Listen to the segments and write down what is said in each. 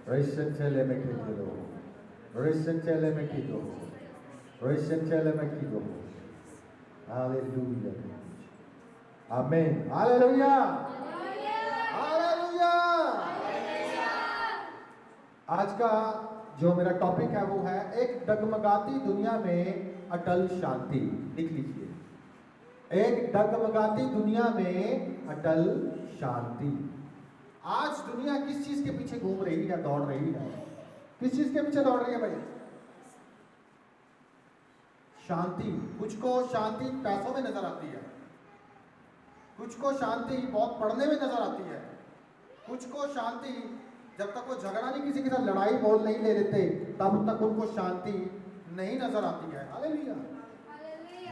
Recentele me kido. Recentele me kido. Recentele me kido. Hallelujah. Amen. Hallelujah. Hallelujah. आज का जो मेरा topic है वो है एक डगमगाती दुनिया में अटल शांति। लिख लीजिए, एक डगमगाती दुनिया में अटल शांति। आज दुनिया किस चीज के पीछे घूम रही है, दौड़ रही है? किस चीज के पीछे दौड़ रही है भाई? शांति। कुछ को शांति पैसों में नजर आती है, कुछ को शांति बहुत पढ़ने में नजर आती है, कुछ को शांति जब तक वो झगड़ा नहीं, किसी के साथ लड़ाई बोल नहीं ले लेते तब तक उनको शांति नहीं नजर आती है। हालेलुया।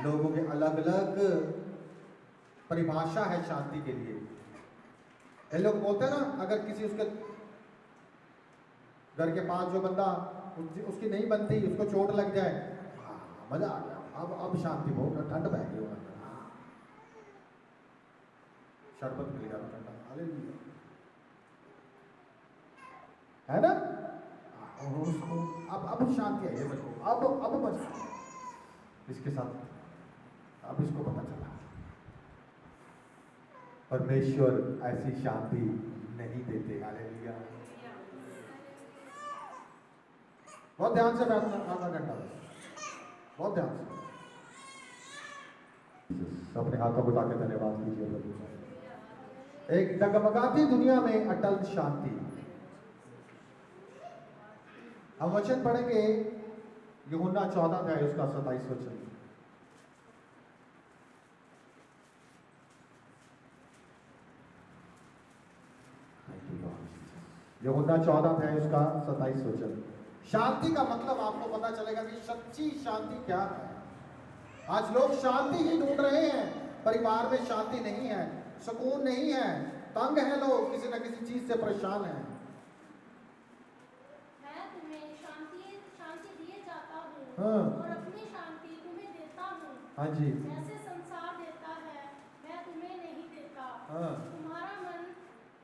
लोगों के अलग अलग परिभाषा है शांति के लिए। ये लोग बोलते हैं ना, अगर किसी उसके घर के पास जो बंदा उसकी नहीं बनती, उसको चोट लग जाए, मजा आ गया, अब शांति बहुत, ठंड बह गई होगा, शरबत मिल गया ठंडा। हालेलुया, है ना? उसको अब शांति आई है मुझको, अब बस इसके साथ अब इसको पता चला परमेश्वर ऐसी शांति नहीं देते। हालेलुया। बहुत ध्यान से बैठना, आधा घंटा बहुत ध्यान से अपने हाथों को ताकि धन्यवाद कीजिए। एक डगमगाती दुनिया में अटल शांति। हम वचन पढ़ेंगे यूहन्ना 14 अध्याय उसका 27 वचन। यूहन्ना 14 अध्याय उसका 27 वचन। शांति का मतलब आपको पता चलेगा कि सच्ची शांति क्या है। आज लोग शांति ही ढूंढ रहे हैं, परिवार में शांति नहीं है, सुकून नहीं है, तंग है, लोग किसी न किसी चीज से परेशान हैं। हाँ। और अपनी शांति तुम्हें देता हूँ। हाँ जी। जैसे संसार देता है मैं तुम्हें नहीं देता। हाँ। तुम्हारा मन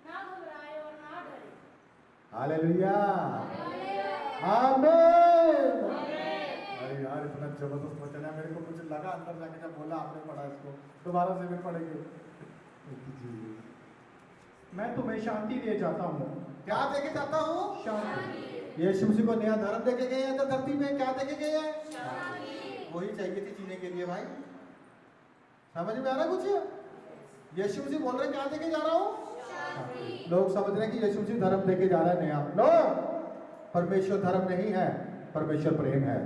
ना घबराए और ना डरे। हालेलुया। आमीन। अरे यार इतना जबरदस्त वचन है, मेरे को कुछ लगा अंदर जाके जब बोला आपने पढ़ा इसको, दोबारा से भी पढ़ेंगे। मैं तुम्हें शांति दे जाता हूँ। क्या देके जाता हूँ? शांति। यीशु मसीह को नया धर्म देके गए हैं तो धरती में क्या देके गए हैं? वही चाहिए थी जीने के लिए भाई। समझ में आ रहा कुछ? यीशु मसीह बोल रहे क्या देके जा रहा हूँ? लोग समझ रहे हैं कि यीशु मसीह धर्म देके जा रहा है नया। नो, परमेश्वर धर्म नहीं है, परमेश्वर प्रेम है।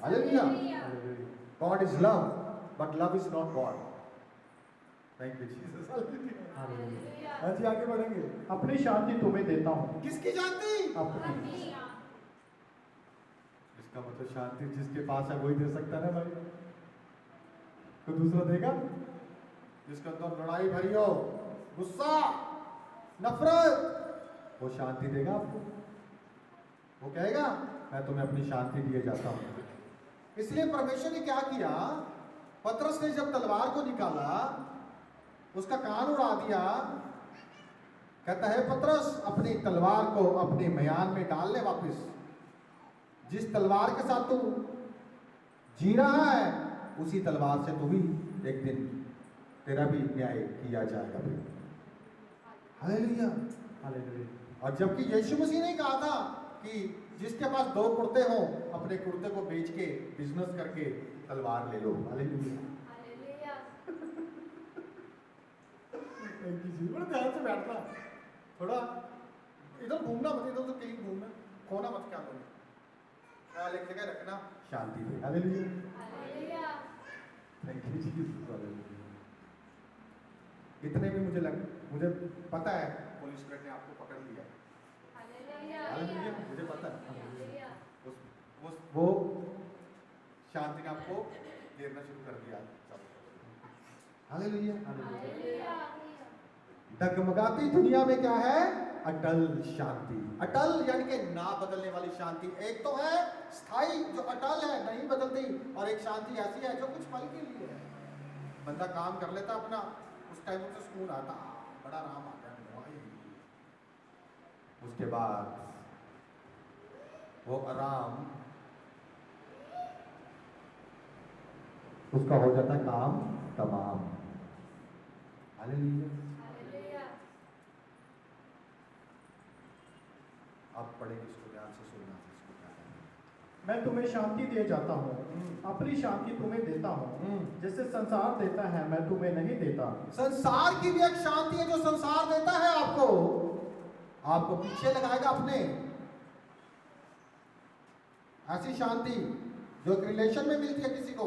Hallelujah. God is love but love is not God. Thank you Jesus. Hallelujah. आगे बढ़ेंगे। अपनी शांति तुम्हें देता हूँ। किसकी शांति? अपनी। इसका मतलब शांति जिसके पास है वही दे सकता है ना भाई, कोई दूसरा देगा? जिसके अंदर लड़ाई भरी हो, गुस्सा, नफरत, वो शांति देगा आपको? वो कहेगा मैं तुम्हें अपनी शांति दिए जाता हूं। इसलिए परमेश्वर ने क्या किया, पतरस ने जब तलवार को निकाला, उसका कान उड़ा दिया, कहता है पतरस अपनी तलवार को अपने म्यान में डाल ले वापिस। जिस तलवार के साथ तू जी रहा है उसी तलवार से तू भी एक दिन तेरा भी न्याय किया जाएगा। हालेलुया। हालेलुया। और जबकि यीशु मसीह ने कहा था कि जिसके पास 2 कुर्ते हो अपने कुर्ते को बेच के बिजनेस करके तलवार ले लो। हालेलुया। बड़े ध्यान से बैठना, थोड़ा इधर घूमना मत, इधर तो कहीं घूमना, खोना मत, क्या बोले, ख्याल एक जगह रखना, शांति दे। Hallelujah. Thank you Jesus. Hallelujah. इतने में मुझे पता है पुलिस ने आपको पकड़ लिया। हालेलुया। मुझे पता है वो शांति ने आपको घेरना शुरू कर दिया। हालेलुया। हालेलुया। डगमगाती दुनिया में क्या है? अटल शांति। अटल यानी कि ना बदलने वाली शांति। एक तो है स्थायी जो अटल है, नहीं बदलती, और एक शांति ऐसी है जो कुछ पल के लिए है। बंदा काम कर लेता अपना, उस टाइम उसे सुकून आता, बड़ा आराम आता है, उसके बाद वो आराम, उसका हो जाता है काम तमाम। हालेलुया। अब पढ़ेंगे इसको, ध्यान से सुनना इसको क्या कहना है। मैं तुम्हें शांति दे जाता हूँ, अपनी शांति तुम्हें देता हूँ। जैसे संसार देता है मैं तुम्हें नहीं देता। संसार की भी एक शांति है जो संसार देता है आपको, आपको पीछे लगाएगा अपने। ऐसी शांति जो एक रिलेशन में मिलती है किसी को,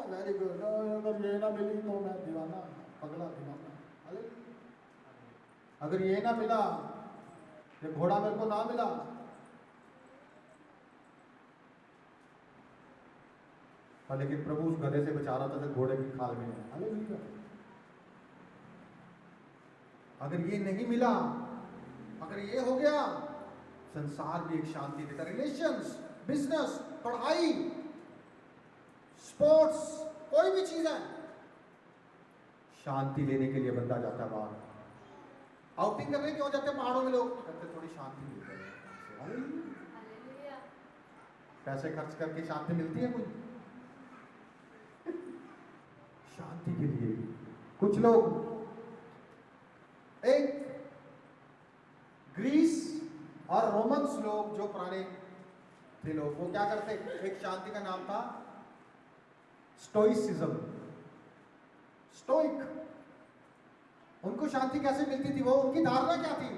वेरी गुड, अगर ये ना मिली तो मैं दीवाना, पगला दीवाना। अगर ये ना मिला, ये घोड़ा मेरे को ना मिला, लेकिन प्रभु उस गधे से बचा रहा था जो घोड़े की खाल में है। हालेलुया। अगर ये नहीं मिला, अगर ये हो गया, संसार भी एक शांति देता। रिलेशंस, बिजनेस, पढ़ाई, स्पोर्ट्स, कोई भी चीज है, शांति लेने के लिए बंदा जाता है बाहर। आउटिंग करने क्यों जाते हैं पहाड़ों में लोग? कहते थोड़ी शांति मिलती है। पैसे खर्च करके शांति मिलती है कोई? शांति के लिए कुछ लोग, एक ग्रीस और रोमन्स लोग जो पुराने थे लोग, वो क्या करते, एक शांति का नाम था स्टोइसिज्म, स्टोइक। उनको शांति कैसे मिलती थी? वो उनकी धारणा क्या थी?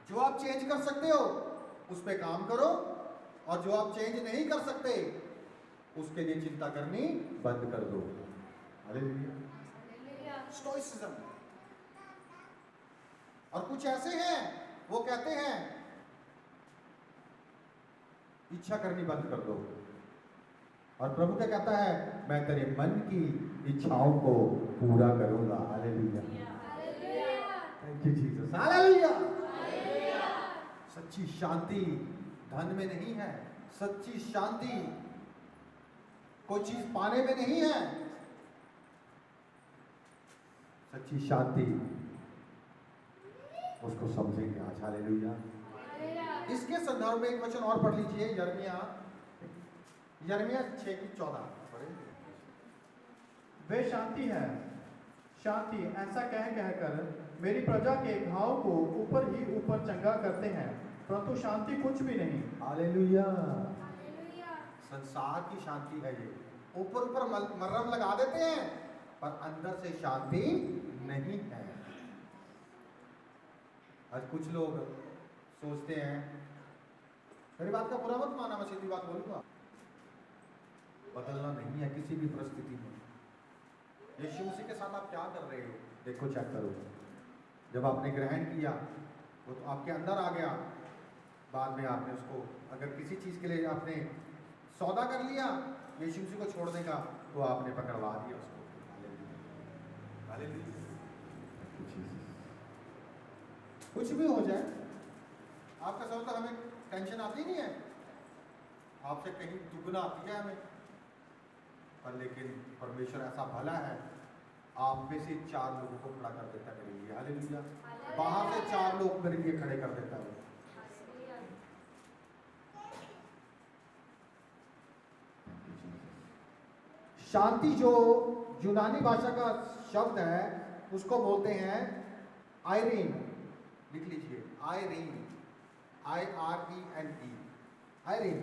जो आप चेंज कर सकते हो उस पे काम करो, और जो आप चेंज नहीं कर सकते उसके लिए चिंता करनी बंद कर दो। हालेलुया। स्टोइसिज्म। और कुछ ऐसे हैं, वो कहते हैं इच्छा करनी बंद कर दो, और प्रभु क्या कहता है, मैं तेरे मन की इच्छाओं को पूरा करूंगा। Hallelujah. Thank you Jesus. Hallelujah. सच्ची शांति धन में नहीं है, सच्ची शांति कोई चीज पाने में नहीं है, सच्ची शांति उसको समझेंगे आज। हालेलुया। इसके संदर्भ में एक वचन और पढ़ लीजिए, यिर्मयाह 6:14। वे शांति है, शांति ऐसा कह कहकर मेरी प्रजा के घाव को ऊपर ही ऊपर चंगा करते हैं, परंतु शांति कुछ भी नहीं। हालेलुया। संसार की शांति है ये, ऊपर ऊपर मरहम लगा देते हैं पर अंदर से शांति नहीं है। आज कुछ लोग सोचते हैं, मेरी बात का बुरा मत माना, मैं सीधी बात बोलूंगा, बदलना नहीं है किसी भी परिस्थिति में। यीशु मसीह के साथ आप क्या कर रहे हो? देखो, चेक करो। जब आपने ग्रहण किया वो तो आपके अंदर आ गया, बाद में आपने उसको, अगर किसी चीज के लिए आपने सौदा कर लिया यीशु मसीह को छोड़ने का, तो आपने पकड़वा दिया उसको। हालेलुया। कुछ भी हो जाए, आपका समझ तो हमें टेंशन आती नहीं है, आपसे कहीं दुगना आती है हमें, पर लेकिन परमेश्वर ऐसा भला है, आप में से 4 लोगों को खड़ा कर देता है मेरे लिए। हालेलुया। बाहर से 4 लोग मेरे लिए खड़े कर देता है। शांति जो यूनानी भाषा का शब्द है उसको बोलते हैं आयरीन। लिख लीजिए, आयरीन, IRENE, आयरीन।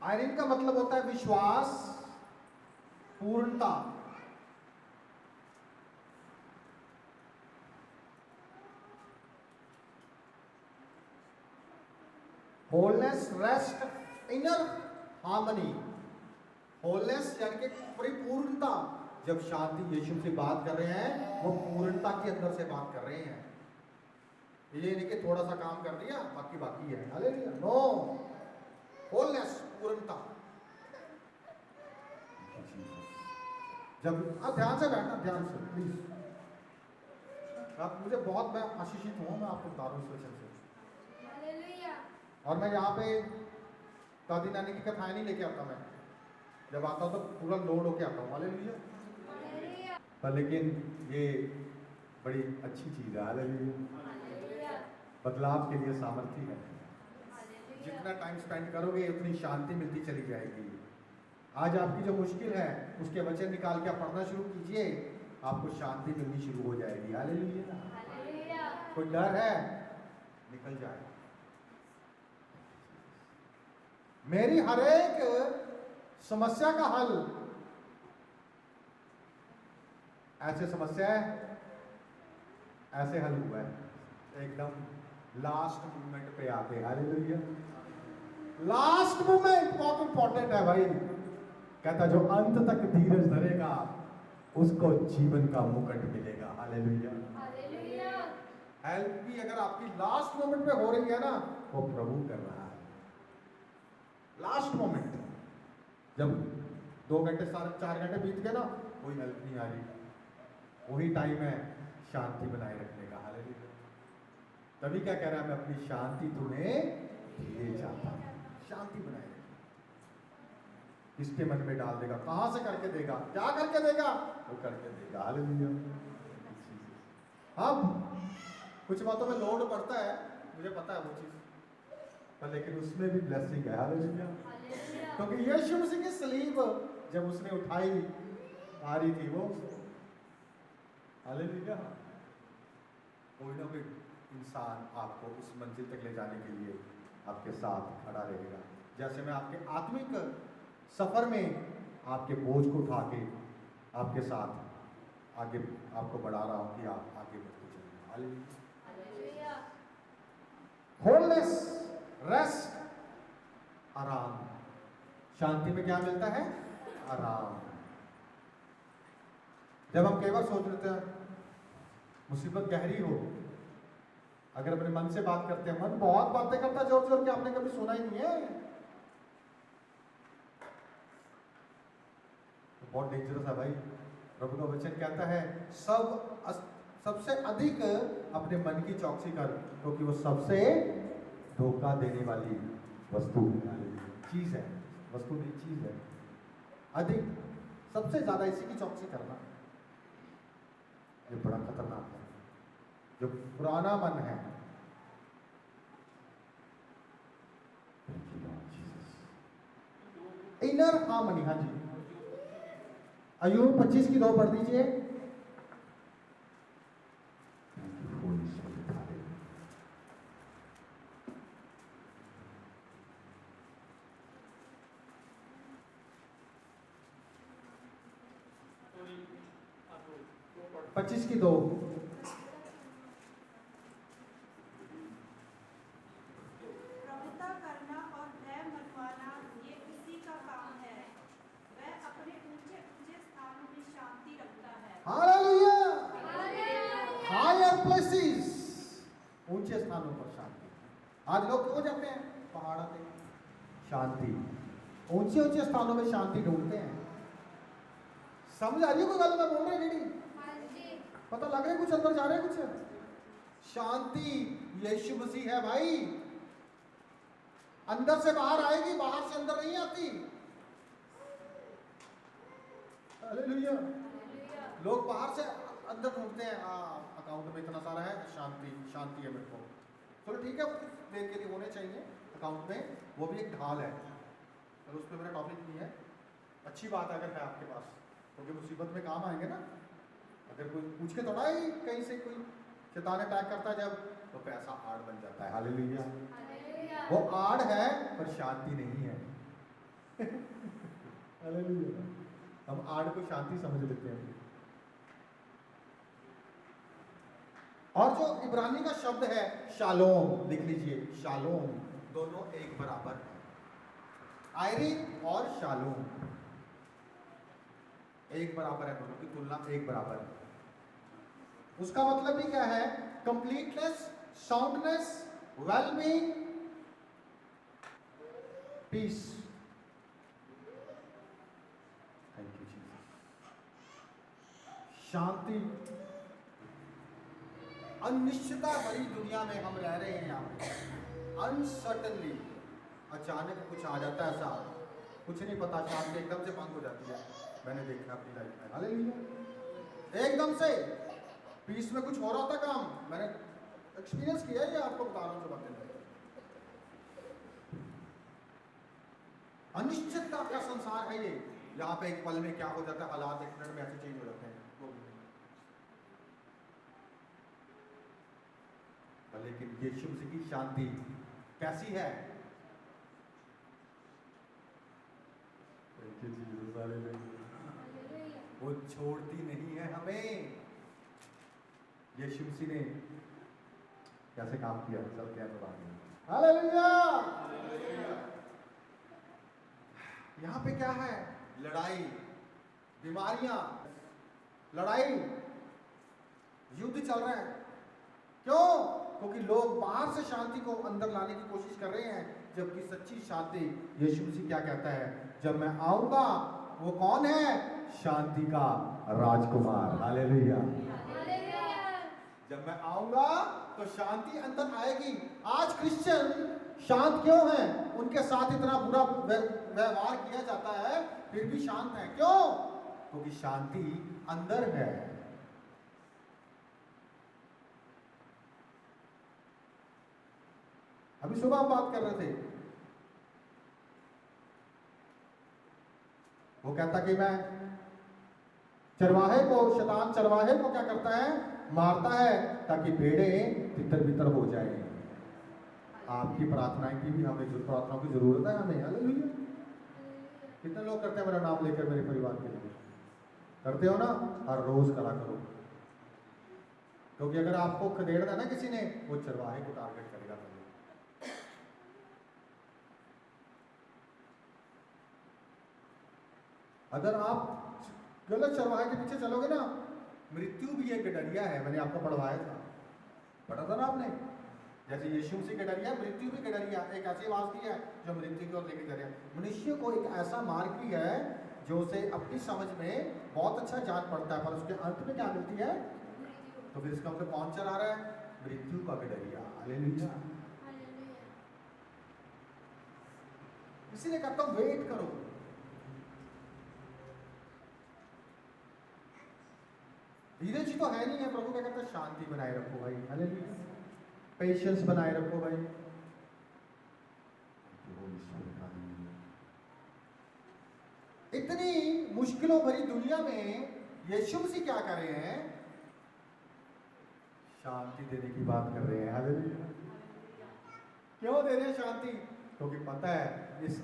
आयरीन का मतलब होता है विश्वास, पूर्णता। Wholeness, rest, inner harmony. Wholeness यानी कि परिपूर्णता। जब शांति यीशु से बात कर रहे हैं, वो पूर्णता के अंदर से बात कर रहे हैं। ये नहीं कि थोड़ा सा काम कर दिया बाकी बाकी है। हालेलुया। नो, होलनेस, पूर्णता। जब आप ध्यान से बैठना, ध्यान से प्लीज। आप मुझे बहुत, मैं आशीषित हूं, मैं आपको बता रहा हूं इस वचन से। और मैं यहाँ पे दादी नानी की कथाएं नहीं लेके आता मैं, जब आता हूँ तो पूरा लोड होके आता हूँ। हालेलुया। पर लेकिन ये बड़ी अच्छी चीज है। हालेलुया। बदलाव के लिए सामर्थ्य है। जितना टाइम स्पेंड करोगे उतनी शांति मिलती चली जाएगी। आज आपकी जो मुश्किल है उसके वचन निकाल के आप पढ़ना शुरू कीजिए, आपको शांति मिलनी शुरू हो जाएगी। हालेलुया। कोई डर है निकल जाए। मेरी हर एक समस्या का हल, ऐसे समस्या है ऐसे हल हुआ है, एकदम लास्ट मोमेंट पे आते। हालेलुया। लास्ट मोमेंट बहुत इंपॉर्टेंट है भाई। कहता जो अंत तक धीरज धरेगा उसको जीवन का मुकुट मिलेगा। हालेलुया। हेल्प भी अगर आपकी लास्ट मोमेंट पे हो रही है ना, वो प्रभु कर रहा है। लास्ट मोमेंट, जब 2 घंटे 4 घंटे बीत गए ना, कोई हेल्प नहीं आ रही, वही टाइम है शांति बनाए रखने का। हालेलुया। तभी क्या कह रहा है, मैं अपनी शांति तुम्हें दे जाता हूं। शांति बनाए रखना। किसके मन में डाल देगा, कहां से करके देगा, क्या करके देगा, वो करके देगा। हालेलुया। अब कुछ बातों में लोड पड़ता है, मुझे पता है वो चीज, पर लेकिन उसमें भी ब्लेसिंग है। हालेलुया। क्योंकि यीशु मसीह की सलीब जब उसने उठाई आ रही थी वो, हालेलुया, कोई ना कोई इंसान आपको उस मंजिल तक ले जाने के लिए आपके साथ खड़ा रहेगा। जैसे मैं आपके आत्मिक सफर में आपके बोझ को उठा के आपके साथ आगे आपको बढ़ा रहा हूं कि आप आगे बढ़ते चलिए। हालेलुया। होलनेस, रेस्ट, आराम। शांति में क्या मिलता है, आराम। जब हम कई बार सोच रहे थे मुसीबत गहरी हो, अगर अपने मन से बात करते हैं, मन बहुत बातें करता है जोर जोर के, आपने कभी सुना ही नहीं है, तो बहुत डेंजरस है भाई। प्रभु का वचन कहता है सबसे अधिक अपने मन की चौकसी कर, क्योंकि वो सबसे धोखा देने वाली वस्तु चीज है। वस्तु नहीं, चीज है। अधिक, सबसे ज्यादा इसी की चौकसी करना, ये बड़ा खतरनाक है। जो पुराना मन है, इनर हार्मनी। हाँ जी, अय्यूब 25:2 पढ़ दीजिए। पच्चीस की 2। प्रभुता करना और भय मनवाना ये उसी का काम है। वह अपने ऊंचे ऊंचे स्थानों में शांति रखता है। हालेलुया। हायर प्लेसेस, ऊंचे स्थानों पर शांति। आज लोग क्यों जाते हैं पहाड़ पे, शांति, ऊंचे ऊंचे स्थानों में शांति ढूंढते हैं। समझ आ रही है कोई गल मैं बोल रही नहीं? पता लग रहा है कुछ अंदर जा रहे हैं कुछ। शांति यीशु मसीह है भाई, अंदर से बाहर आएगी, बाहर से अंदर नहीं आती। हालेलुया। लोग बाहर से अंदर ढूंढते हैं, अकाउंट में इतना सारा है, शांति शांति है मेरे को, चलो ठीक है, देर के लिए होने चाहिए अकाउंट में, वो भी एक ढाल है, पर उस पर मेरा टॉपिक नहीं है। अच्छी बात है अगर है आपके पास, क्योंकि मुसीबत में काम आएंगे ना। अगर कोई पूछ के थोड़ा ही कहीं से कोई शैतान अटैक करता है जब, तो पैसा आड़ बन जाता है। हालेलुया। वो आड़ है पर शांति नहीं है। हालेलुया। हम आड़ को शांति समझ लेते हैं। और जो इब्रानी का शब्द है शालोम, लिख लीजिए, शालोम, दोनों एक बराबर है। आयरीन और शालोम एक बराबर है, दोनों की तुलना एक बराबर है। उसका मतलब भी क्या है, completeness, soundness, wellbeing, peace. Thank you Jesus. शांति। अनिश्चितता भरी दुनिया में हम रह रहे हैं यहाँ पे, अनसर्टनली, अचानक कुछ आ जाता है ऐसा, कुछ नहीं पता, शांति एकदम से भंग हो जाती है। मैंने देखा अपनी लाइफ में, हालेलुया। एकदम से पीस में कुछ हो रहा था काम, मैंने एक्सपीरियंस किया है, ये आपको बता रहा हूँ जो बातें। अनिश्चितता का संसार है ये, यहाँ पे एक पल में क्या हो जाता है, हालात एक मिनट में ऐसे चेंज हो जाते हैं। लेकिन यीशु मसीह की शांति कैसी है? वो छोड़ती नहीं है हमें। यीशु मसीह ने कैसे काम किया, चलते हैं तो आगे। हालेलुया। यहाँ पे क्या है? लड़ाई, बीमारियां, लड़ाई, युद्ध चल रहा है। क्यों? क्योंकि लोग बाहर से शांति को अंदर लाने की कोशिश कर रहे हैं, जबकि सच्ची शांति, यीशु मसीह क्या कहता है, जब मैं आऊंगा, वो कौन है? शांति का राजकुमार। हालेलुया। जब मैं आऊंगा तो शांति अंदर आएगी। आज क्रिश्चियन शांत क्यों हैं? उनके साथ इतना बुरा व्यवहार किया जाता है, फिर भी शांत है। क्यों? क्योंकि शांति अंदर है। अभी सुबह हम बात कर रहे थे, वो कहता कि मैं चरवाहे को, शैतान चरवाहे को क्या करता है? मारता है, ताकि भेड़े तितर बितर हो जाए। आपकी प्रार्थनाएं की भी हमें, प्रार्थनाओं की जरूरत है हमें। हालेलुया। कितने लोग करते हैं मेरा नाम लेकर मेरे परिवार के लिए? करते हो ना? हर रोज करा करो, क्योंकि अगर आपको खदेड़ना है ना किसी ने, वो चरवाहे को टारगेट करेगा। अगर आप गलत चरवाहे के पीछे चलोगे ना, मृत्यु भी एक डरिया है। मैंने आपको पढ़वाया था, पढ़ा था ना आपने? जैसे यीशु मसीह का डरिया, मृत्यु भी का डरिया। एक ऐसी आवाज की है जो मृत्यु की ओर लेके जा रहा है। मनुष्य को एक ऐसा मार्ग भी है जो उसे अपनी समझ में बहुत अच्छा जान पड़ता है, पर उसके अंत में क्या मिलती है? तो फिर इसका मतलब कौन चला रहा है? मृत्यु का डरिया। हालेलुया। इसीलिए कहता हूं वेट करो। धीरज तो है नहीं है। प्रभु क्या कहता है? शांति बनाए रखो भाई। हालेलुया। पेशेंस बनाए रखो भाई। इतनी मुश्किलों भरी दुनिया में यीशु मसीह क्या कर रहे हैं? शांति देने की बात कर रहे हैं। हालेलुया। क्यों दे रहे हैं शांति? क्योंकि पता है इस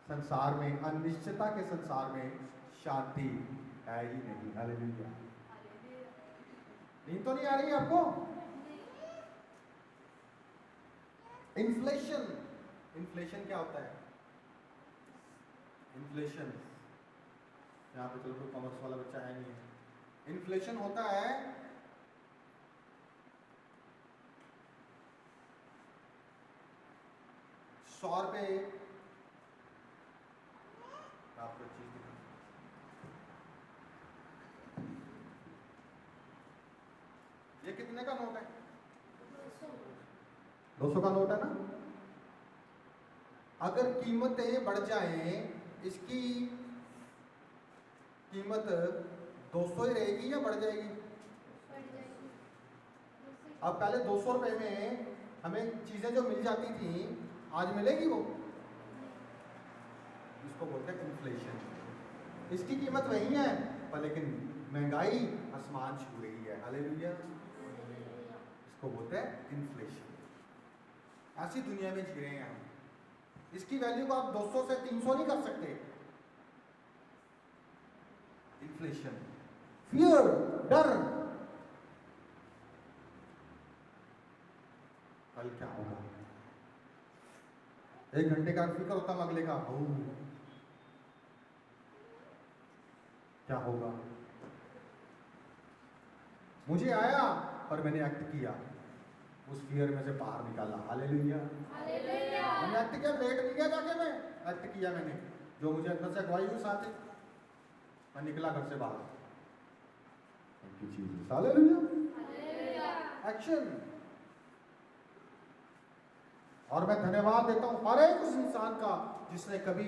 संसार में, अनिश्चितता के संसार में शांति है ही नहीं। हालेलुया। नींद तो नहीं आ रही है आपको? इन्फ्लेशन, इन्फ्लेशन क्या होता है? इन्फ्लेशन, यहाँ पे चलो कोई कॉमर्स वाला बच्चा है नहीं है। इन्फ्लेशन होता है ₹100 आपको चीज दिखा, ये कितने का नोट है? 200 का नोट है ना? अगर कीमतें बढ़ जाएं, इसकी कीमत 200 ही रहेगी या बढ़ जाएगी? अब पहले 200 रुपए में हमें चीजें जो मिल जाती थी, आज मिलेगी वो? इसको बोलते हैं इन्फ्लेशन। इसकी कीमत वही है, पर लेकिन महंगाई आसमान छू रही है। हालेलुया। इसको बोलते हैं इन्फ्लेशन। ऐसी दुनिया में जी रहे हैं हम। इसकी वैल्यू को आप 200 से 300 नहीं कर सकते। इन्फ्लेशन, फियर, डर। कल क्या होगा? 1 घंटे का फिक्र होता है अगले का, क्या होगा? मुझे आया और मैंने एक्ट किया, उस फियर में से बाहर निकाला। हालेलुया। मैंने एक्ट किया, लेट नहीं गया जाके, मैं एक्ट किया मैंने, जो मुझे अंदर से अगवाई हुई साथ, मैं निकला घर से बाहर। Thank you Jesus. Hallelujah. Action. और मैं धन्यवाद देता हूँ हर एक उस इंसान का जिसने कभी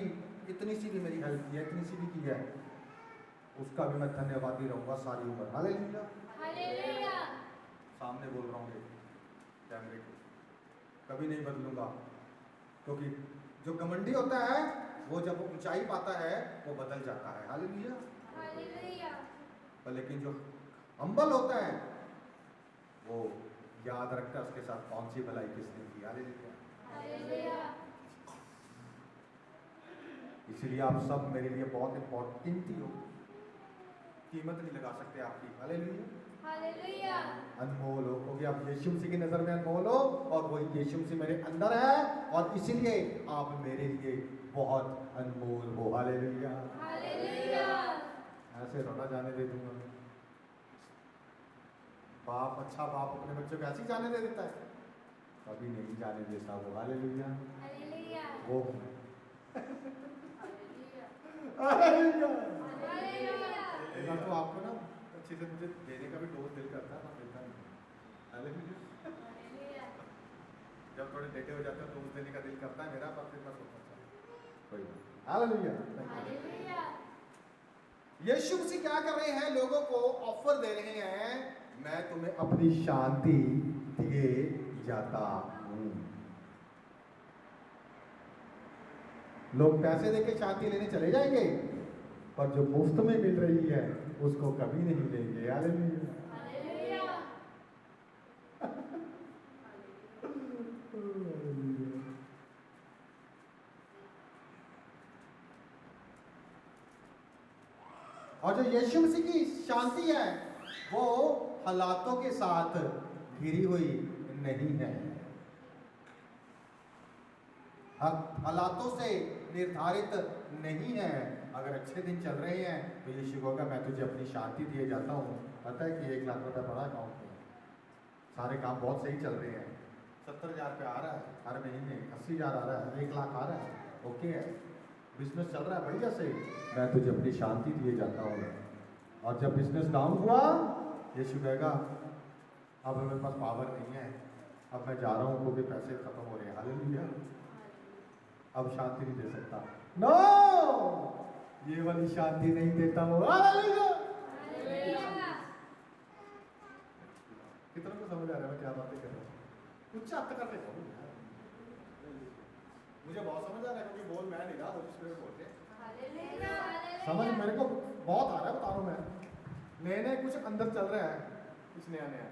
इतनी सी भी मेरी हेल्प की है, इतनी सी भी की है, उसका भी मैं धन्यवादी रहूंगा सारी उम्र। हालेलुया। हालेलुया। सामने बोल रहा हूँ कैमरे को, कभी नहीं बदलूंगा, क्योंकि जो घमंडी होता है वो जब ऊंचाई पाता है वो बदल जाता है। हालेलुया। हालेलुया। पर लेकिन जो हम्बल होता है वो याद रखता है उसके साथ कौन सी भलाई किसने की। हालेलुया। हालेलुया। इसलिए आप सब मेरे लिए बहुत इंपॉर्टेंट हो, कीमत नहीं लगा सकते आपकी। हालेलुया। हालेलुया। अनमोल हो, क्योंकि आप यीशु मसीह की नजर में अनमोल हो और वो यीशु मसीह मेरे अंदर है और इसीलिए आप मेरे लिए बहुत अनमोल हो। हालेलुया। हालेलुया। ऐसे रोना जाने दे दूंगा। बाप, अच्छा बाप अपने बच्चों को ऐसे ही जाने दे देता है? कभी नहीं जाने देता वो। हालेलुया। हालेलुया। वो हालेलुया। एक बार तो आपको ना अच्छे से मुझे देने का भी डोज दिल करता है, ना देता नहीं। हालेलुया। हालेलुया। जब थोड़े लेटे हो जाते हैं डोज देने का दिल करता है मेरा, पर फिर मैं सोचता हूं कोई बात। हालेलुया। हालेलुया। यीशु मसीह क्या कर रहे हैं? लोगों को ऑफर दे रहे हैं, मैं तुम्हें अपनी शांति दिए जाता हूं। लोग पैसे देके शांति लेने चले जाएंगे, पर जो मुफ्त में मिल रही है उसको कभी नहीं लेंगे। हालेलुया। हालेलुया। और जो यीशु मसीह की शांति है वो हालातों के साथ घिरी हुई नहीं है, हालातों से निर्धारित नहीं है। अगर अच्छे दिन चल रहे हैं तो यीशु कहेगा मैं तुझे अपनी शांति दिए जाता हूँ। पता है कि 1 लाख रुपए पड़ा अकाउंट में, सारे काम बहुत सही चल रहे हैं, 70,000 रुपये आ रहा है हर महीने, 80,000 आ रहा है, 1 लाख आ रहा है, ओके है, बिजनेस चल रहा है बढ़िया से, मैं तुझे अपनी शांति दिए जाता हूँ। और जब बिजनेस डाउन हुआ यीशु कहेगा अब मेरे पास पावर नहीं है, अब मैं जा रहा हूँ क्योंकि पैसे खत्म हो रहे हैं। हालेलुया। अब शांति नहीं दे सकता। नो, ये वाली शांति नहीं देता वो। हालेलुया। हालेलुया। कितना को समझ आ रहा है मैं क्या बातें कर रहा हूँ? कुछ आप कर रहे हो, मुझे बहुत समझ आ रहा है क्योंकि बोल मैं नहीं रहा, होली स्पिरिट बोलते हैं। हालेलुया। समझ मेरे को बहुत आ रहा है, बता रहा हूँ मैं। नए नए कुछ अंदर चल रहा है, कुछ नया नया।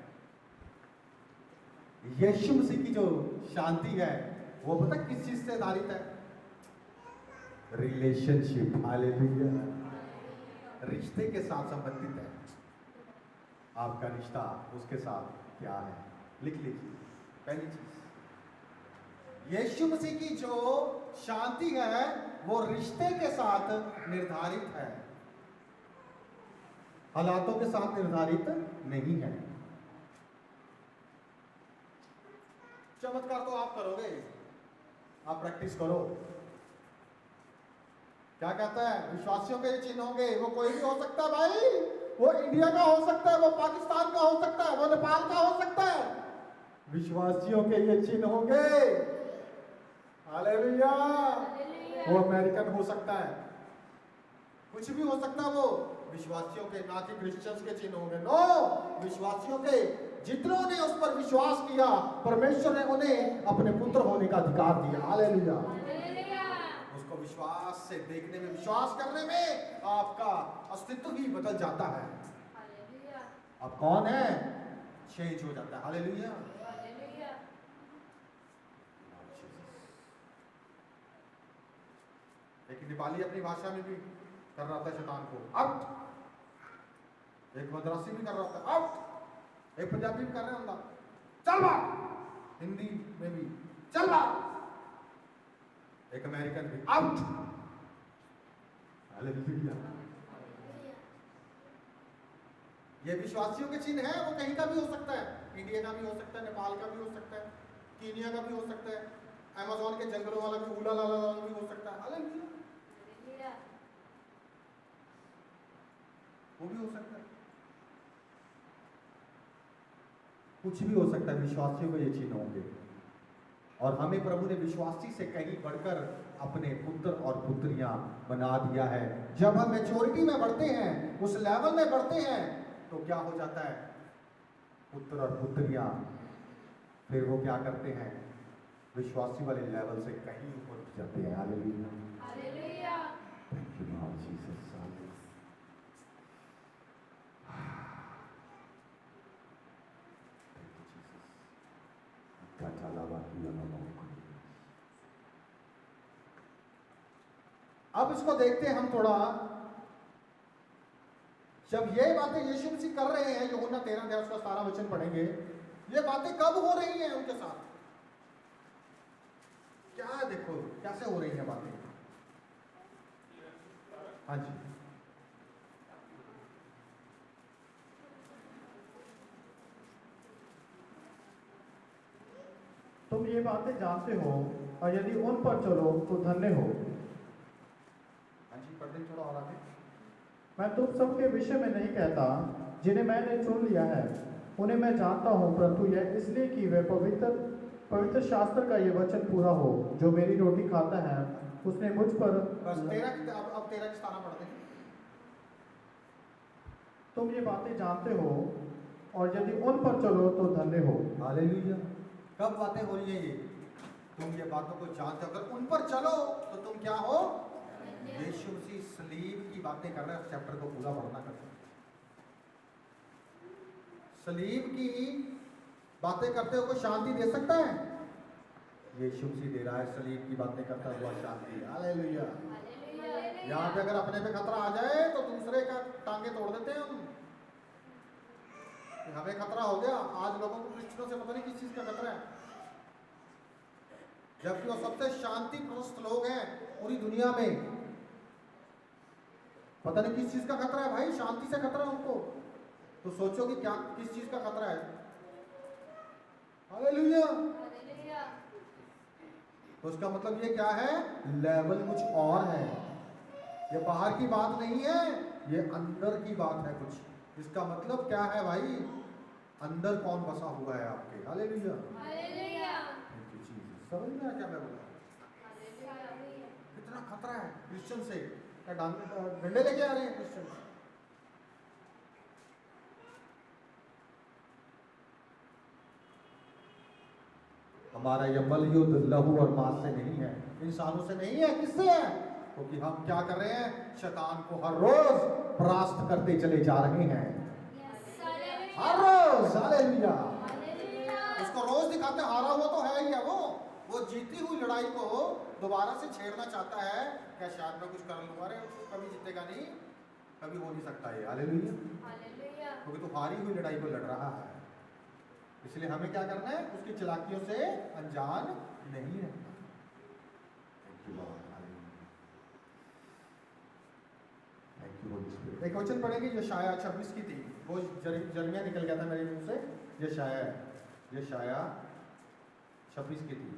यीशु मसीह की जो शांति है वो पता किस चीज से आधारित है? रिलेशनशिप। हालेलुया। रिश्ते के साथ संबंधित है। आपका रिश्ता उसके साथ क्या है? लिख लीजिए। पहली चीज, यीशु मसीह की जो शांति है वो रिश्ते के साथ निर्धारित है, हालातों के साथ निर्धारित नहीं है। चमत्कार तो आप करोगे, आप प्रैक्टिस करो। क्या कहता है? विश्वासियों के चिन्ह होंगे। वो कोई भी हो सकता है भाई, वो इंडिया का हो सकता है, वो पाकिस्तान का हो सकता है, वो नेपाल का हो सकता है। विश्वासियों के ये चिन्ह होंगे। हालेलुया। वो अमेरिकन हो सकता है, कुछ भी हो सकता है वो। विश्वासियों के, ना कि क्रिश्चियंस के चिन्ह होंगे। नो, विश्वासियों के, जितनों ने उस पर विश्वास किया परमेश्वर ने उन्हें अपने पुत्र होने का अधिकार दिया। हालेलुया। उसको विश्वास से देखने में, विश्वास करने में आपका अस्तित्व ही बदल जाता है। आप कौन है चेंज हो जाता है। हालेलुया। एक नेपाली अपनी भाषा में भी कर रहा था शैतान को आउट, एक मद्रासी भी कर रहा था आउट, एक पंजाबी भी कर रहे होंगे चल बाहर, हिंदी में भी चल बाहर, एक अमेरिकन भी आउट। हालेलुया। ये विश्वासियों के चिन्ह है। वो कहीं का भी हो सकता है, इंडिया का भी हो सकता है, नेपाल का भी हो सकता है, कीनिया का भी हो सकता है, अमेज़न के जंगलों वाला भी, उला लाला वाला भी हो सकता है। हालेलुया। वो भी हो सकता है, कुछ भी हो सकता है। विश्वासियों को ये चिन्ह होंगे। और हमें प्रभु ने विश्वासी से कहीं बढ़कर अपने पुत्र और पुत्रियां बना दिया है। जब हम मैच्योरिटी में बढ़ते हैं, उस लेवल में बढ़ते हैं, तो क्या हो जाता है? पुत्र और पुत्रियां फिर वो क्या करते हैं? विश्वासी वाले लेवल से कहीं ऊपर उठ जाते हैं। Hallelujah, hallelujah. Thank you Lord Jesus. अब इसको देखते हैं हम थोड़ा। जब ये बातें यीशु मसीह कर रहे हैं, यूहन्ना 13 अध्याय उसका 17 वचन पढ़ेंगे, ये बातें कब हो रही हैं उनके साथ? क्या देखो कैसे हो रही हैं बातें। हाँ जी, तुम ये बातें जानते हो और यदि उन पर चलो तो धन्य हो। हाँ जी, पढ़ दें थोड़ा और आगे। मैं तुम सबके विषय में नहीं कहता, जिन्हें मैंने चुन लिया है उन्हें मैं जानता हूँ, परंतु यह इसलिए कि वे पवित्र शास्त्र का ये वचन पूरा हो, जो मेरी रोटी खाता है उसने मुझ पर। बस 13 अब 13 की 17 पढ़ दें। तुम ये बातें जानते हो और यदि उन पर चलो तो धन्य हो। हालेलुया। कब बातें हो रही है ये? तुम ये बातों को जानते हो, अगर उन पर चलो तो तुम क्या हो? यीशु मसीह सलीब की बातें कर रहे हैं। उस चैप्टर को पूरा पढ़ना करते हैं। सलीब की बातें करते हो कोई शांति दे सकता है? यीशु मसीह दे रहा है सलीब की बातें करता हुआ शांति। हालेलुया। यहाँ पे अगर अपने पे खतरा आ जाए तो दूसरे का टांगे तोड़ देते हैं हम। हमें खतरा हो गया, आज लोगों को क्रिश्चियनों से पता नहीं किस चीज का खतरा है, जबकि वो सबसे शांति प्रस्त लोग हैं पूरी दुनिया में। पता नहीं किस चीज का खतरा है भाई, शांति से खतरा है उनको। तो सोचो कि क्या किस चीज का खतरा है। हालेलुया। तो उसका मतलब ये क्या है? लेवल कुछ और है। ये बाहर की बात नहीं है, ये अंदर की बात है कुछ। इसका मतलब क्या है भाई? अंदर कौन बसा हुआ है आपके? हालेलुया। समझ में आया क्या मैं बोला? कितना खतरा है क्रिश्चियन से। क्या डंडे लेके आ रहे हैं क्रिश्चियन? हमारा यह बल युद्ध लहू और मांस से नहीं है, इंसानों से नहीं है। किससे है? क्योंकि हम क्या कर रहे हैं? शैतान को हर रोज परास्त करते चले जा रहे हैं, हर रोज। हालेलुया। उसको रोज दिखाते हारा हुआ तो है ही है वो जीती हुई लड़ाई को दोबारा से छेड़ना चाहता है। क्या शायद मैं कुछ कर लूंगा? अरे कभी जीतेगा नहीं, कभी हो नहीं सकता ये। हालेलुया। क्योंकि तू हारी हुई लड़ाई को लड़ रहा है। इसलिए हमें क्या करना है? उसकी चालाकियों से अनजान नहीं रहना। एक वचन पढ़ेंगे यशाया 26 की थी, वो जर्मिया निकल गया था मेरे मुंह से। यशाया 26 की थी।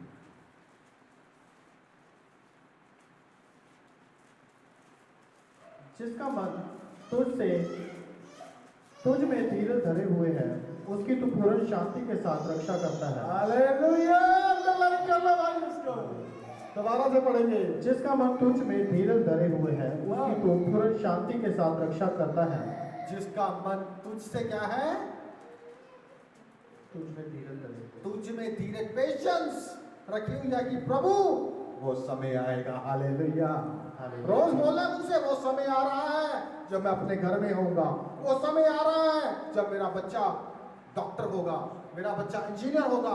जिसका मन तुझ में धीरज धरे हुए है, उसकी तू पूर्ण शांति के साथ रक्षा करता है। हालेलुया। भाई उसको दोबारा से पढ़ेंगे। जिसका मन तुझ में धीरज धरे हुए है, उसकी तू पूर्ण शांति के साथ रक्षा करता है। जिसका मन तुझसे क्या है? तुझ में धीरज धरे, तुझ में धीरज, पेशेंस रखी हुई है कि प्रभु वो समय आएगा। हालेलुया। रोज बोला मुझसे वो समय आ रहा है जब मैं अपने घर में होऊंगा। वो समय आ रहा है जब मेरा बच्चा डॉक्टर होगा, मेरा बच्चा इंजीनियर होगा।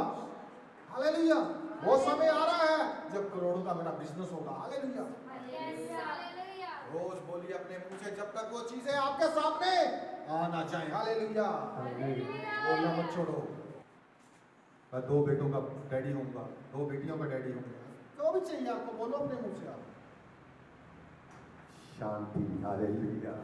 हालेलुया। वो समय आ रहा है जब करोड़ों का मेरा बिजनेस होगा। हालेलुया। रोज बोलिए अपने मुंह से जब तक वो चीजें आपके सामने आ ना जाए। हालेलुया। बोलना मत छोड़ो। मैं 2 बेटों का डैडी होऊंगा, 2 बेटियों का डैडी होऊंगा। जो भी चाहिए आपको बोलो अपने मुंह से। आप शांति। Hallelujah.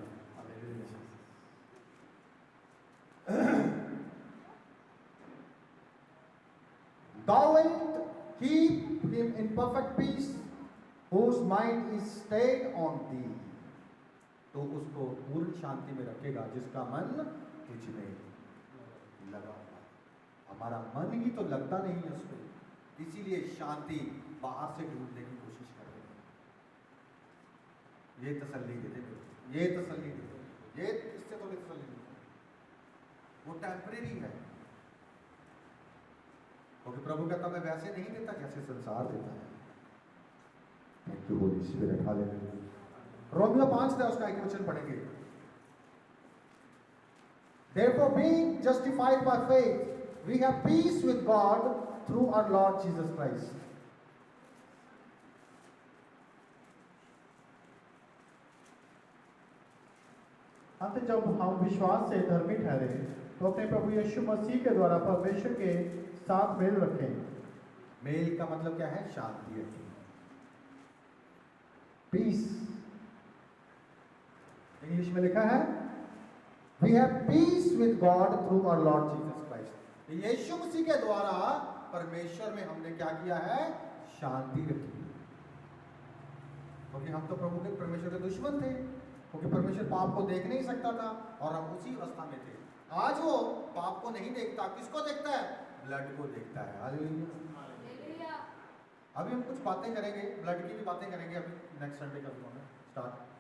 Thou wilt keep him in perfect peace, whose mind is stayed on thee. तो उसको पूर्ण शांति में रखेगा जिसका मन तुझ में लगा हुआ। हमारा मन ही तो लगता नहीं है उसको। इसीलिए शांति बाहर से ढूंढने की कोशिश कर रहे हैं। ये तसल्ली देते, ये तसल्ली देते, ये इससे थोड़ी तसल्ली देते, वो टेम्परेरी है। क्योंकि प्रभु कहता मैं वैसे नहीं देता जैसे संसार देता है। Thank you Holi spirit, hallelujah. Romeo 5 उसका एक वचन पढ़ेंगे। Therefore, being justified by faith, we have peace with God through our Lord Jesus Christ. अंत जब हम विश्वास से धर्मी ठहरे तो अपने प्रभु यीशु मसीह के द्वारा परमेश्वर के साथ मेल रखें। मेल का मतलब क्या है? शांति रखी, पीस। इंग्लिश में लिखा है we have peace with God through our Lord Jesus Christ. Yeshu मसीह के द्वारा परमेश्वर में हमने क्या किया है? शांति रखी। क्योंकि हम तो प्रभु के परमेश्वर के दुश्मन थे, क्योंकि परमेश्वर पाप को देख नहीं सकता था और हम उसी अवस्था में थे। आज वो पाप को नहीं देखता, किसको देखता है? ब्लड को देखता है। हालेलुया। अभी हम कुछ बातें करेंगे, ब्लड की भी बातें करेंगे अभी नेक्स्ट संडे का स्टार्ट।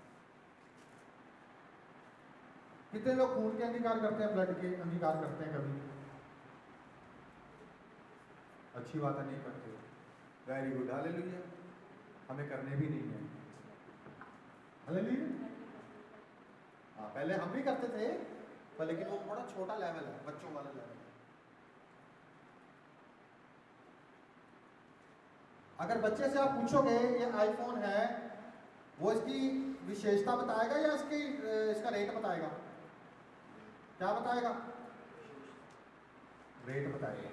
कितने लोग खून के अंगीकार करते हैं, ब्लड के अंगीकार करते हैं? कभी अच्छी बात है, नहीं करते। Very good, hallelujah. हमें करने भी नहीं है, हालेलुया। हाँ, पहले हम भी करते थे, पर लेकिन वो बड़ा छोटा लेवल है, बच्चों वाला लेवल। अगर बच्चे से आप पूछोगे ये आईफोन है, वो इसकी विशेषता बताएगा या इसका रेट बताएगा? क्या बताएगा? रेट बताएगा।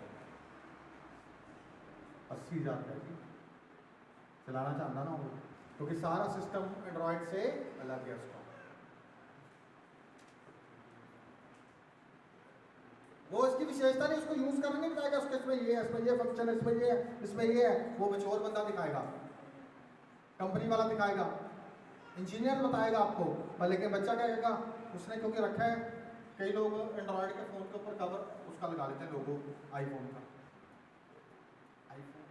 80,000 का जी चलाना चाहता ना हो, क्योंकि सारा सिस्टम एंड्रॉइड से अलग है उसका। वो इसकी विशेषता नहीं, उसको यूज करना नहीं बताएगा। उसके इसमें ये है, इसमें ये फंक्शन है, इसमें ये है, इसमें ये है। वो बचोर बंदा दिखाएगा, कंपनी वाला दिखाएगा, इंजीनियर बताएगा आपको। पर लेकिन बच्चा क्या कहेगा? उसने क्योंकि रखा है, कई लोग एंड्रॉइड के फोन के ऊपर कवर उसका लगा लेते हैं, लोगो आईफोन का। IPhone,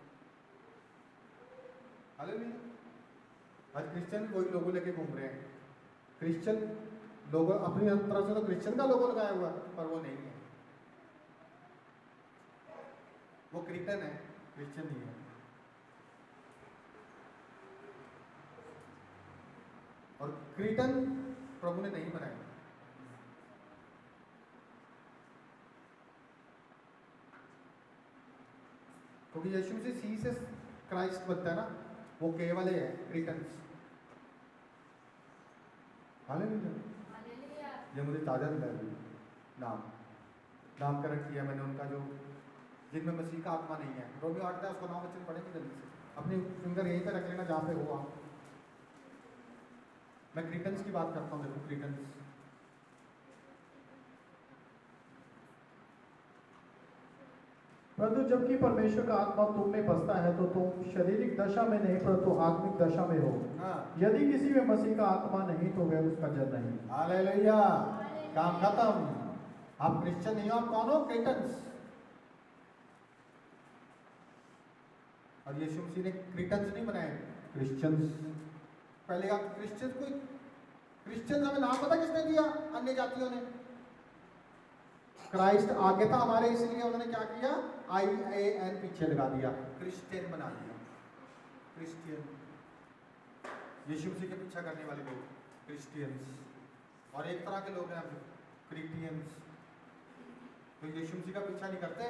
hallelujah. आज क्रिश्चियन कोई लोगो लेके घूम रहे हैं। क्रिश्चियन लोगो अपनी तरफ से तो क्रिश्चियन का लोगो लगाया हुआ, पर वो नहीं है, वो क्रिश्चियन है, क्रिश्चियन नहीं है। और क्रिश्चियन प्रभु ने नहीं बनाया। क्योंकि यीशु मसीह सी से क्राइस्ट बनता है ना, वो केवल है क्रिश्चियंस। हालेलुया। ये मुझे ताजा मिला है नामकरण किया मैंने उनका, जो जिनमें मसीह का आत्मा नहीं है। रोमियो 8 उसको नाम वचन पढ़ेंगे जल्दी से। अपनी फिंगर यहीं पे रख लेना जहाँ पे हो आप। मैं क्रिश्चियंस की बात करता हूँ। देखो क्रिश्चियंस, परंतु जबकि परमेश्वर का आत्मा तुम में बसता है तो तुम शारीरिक दशा में नहीं परंतु आत्मिक दशा में हो। यदि किसी में मसीह का आत्मा नहीं तो वह उसका जन नहीं। हालेलुया। काम खत्म। आप क्रिश्चियन नहीं हो, आप कौन हो? क्रिश्चियंस। और यीशु मसीह ने क्रिश्चियंस नहीं बनाए, क्रिश्चियंस। पहले का क्रिश्चियंस, कोई क्रिश्चियंस हमें नाम पता किसने दिया? अन्य जातियों ने। क्राइस्ट आगे था हमारे, इसलिए उन्होंने क्या किया? IAN पीछे लगा दिया, क्रिश्चियन बना दिया। क्रिश्चियन, यीशु मसीह के पीछा करने वाले लोग क्रिश्चियंस। और एक तरह के लोग हैं क्रिश्चियंस, तो यीशु मसीह का पीछा नहीं करते,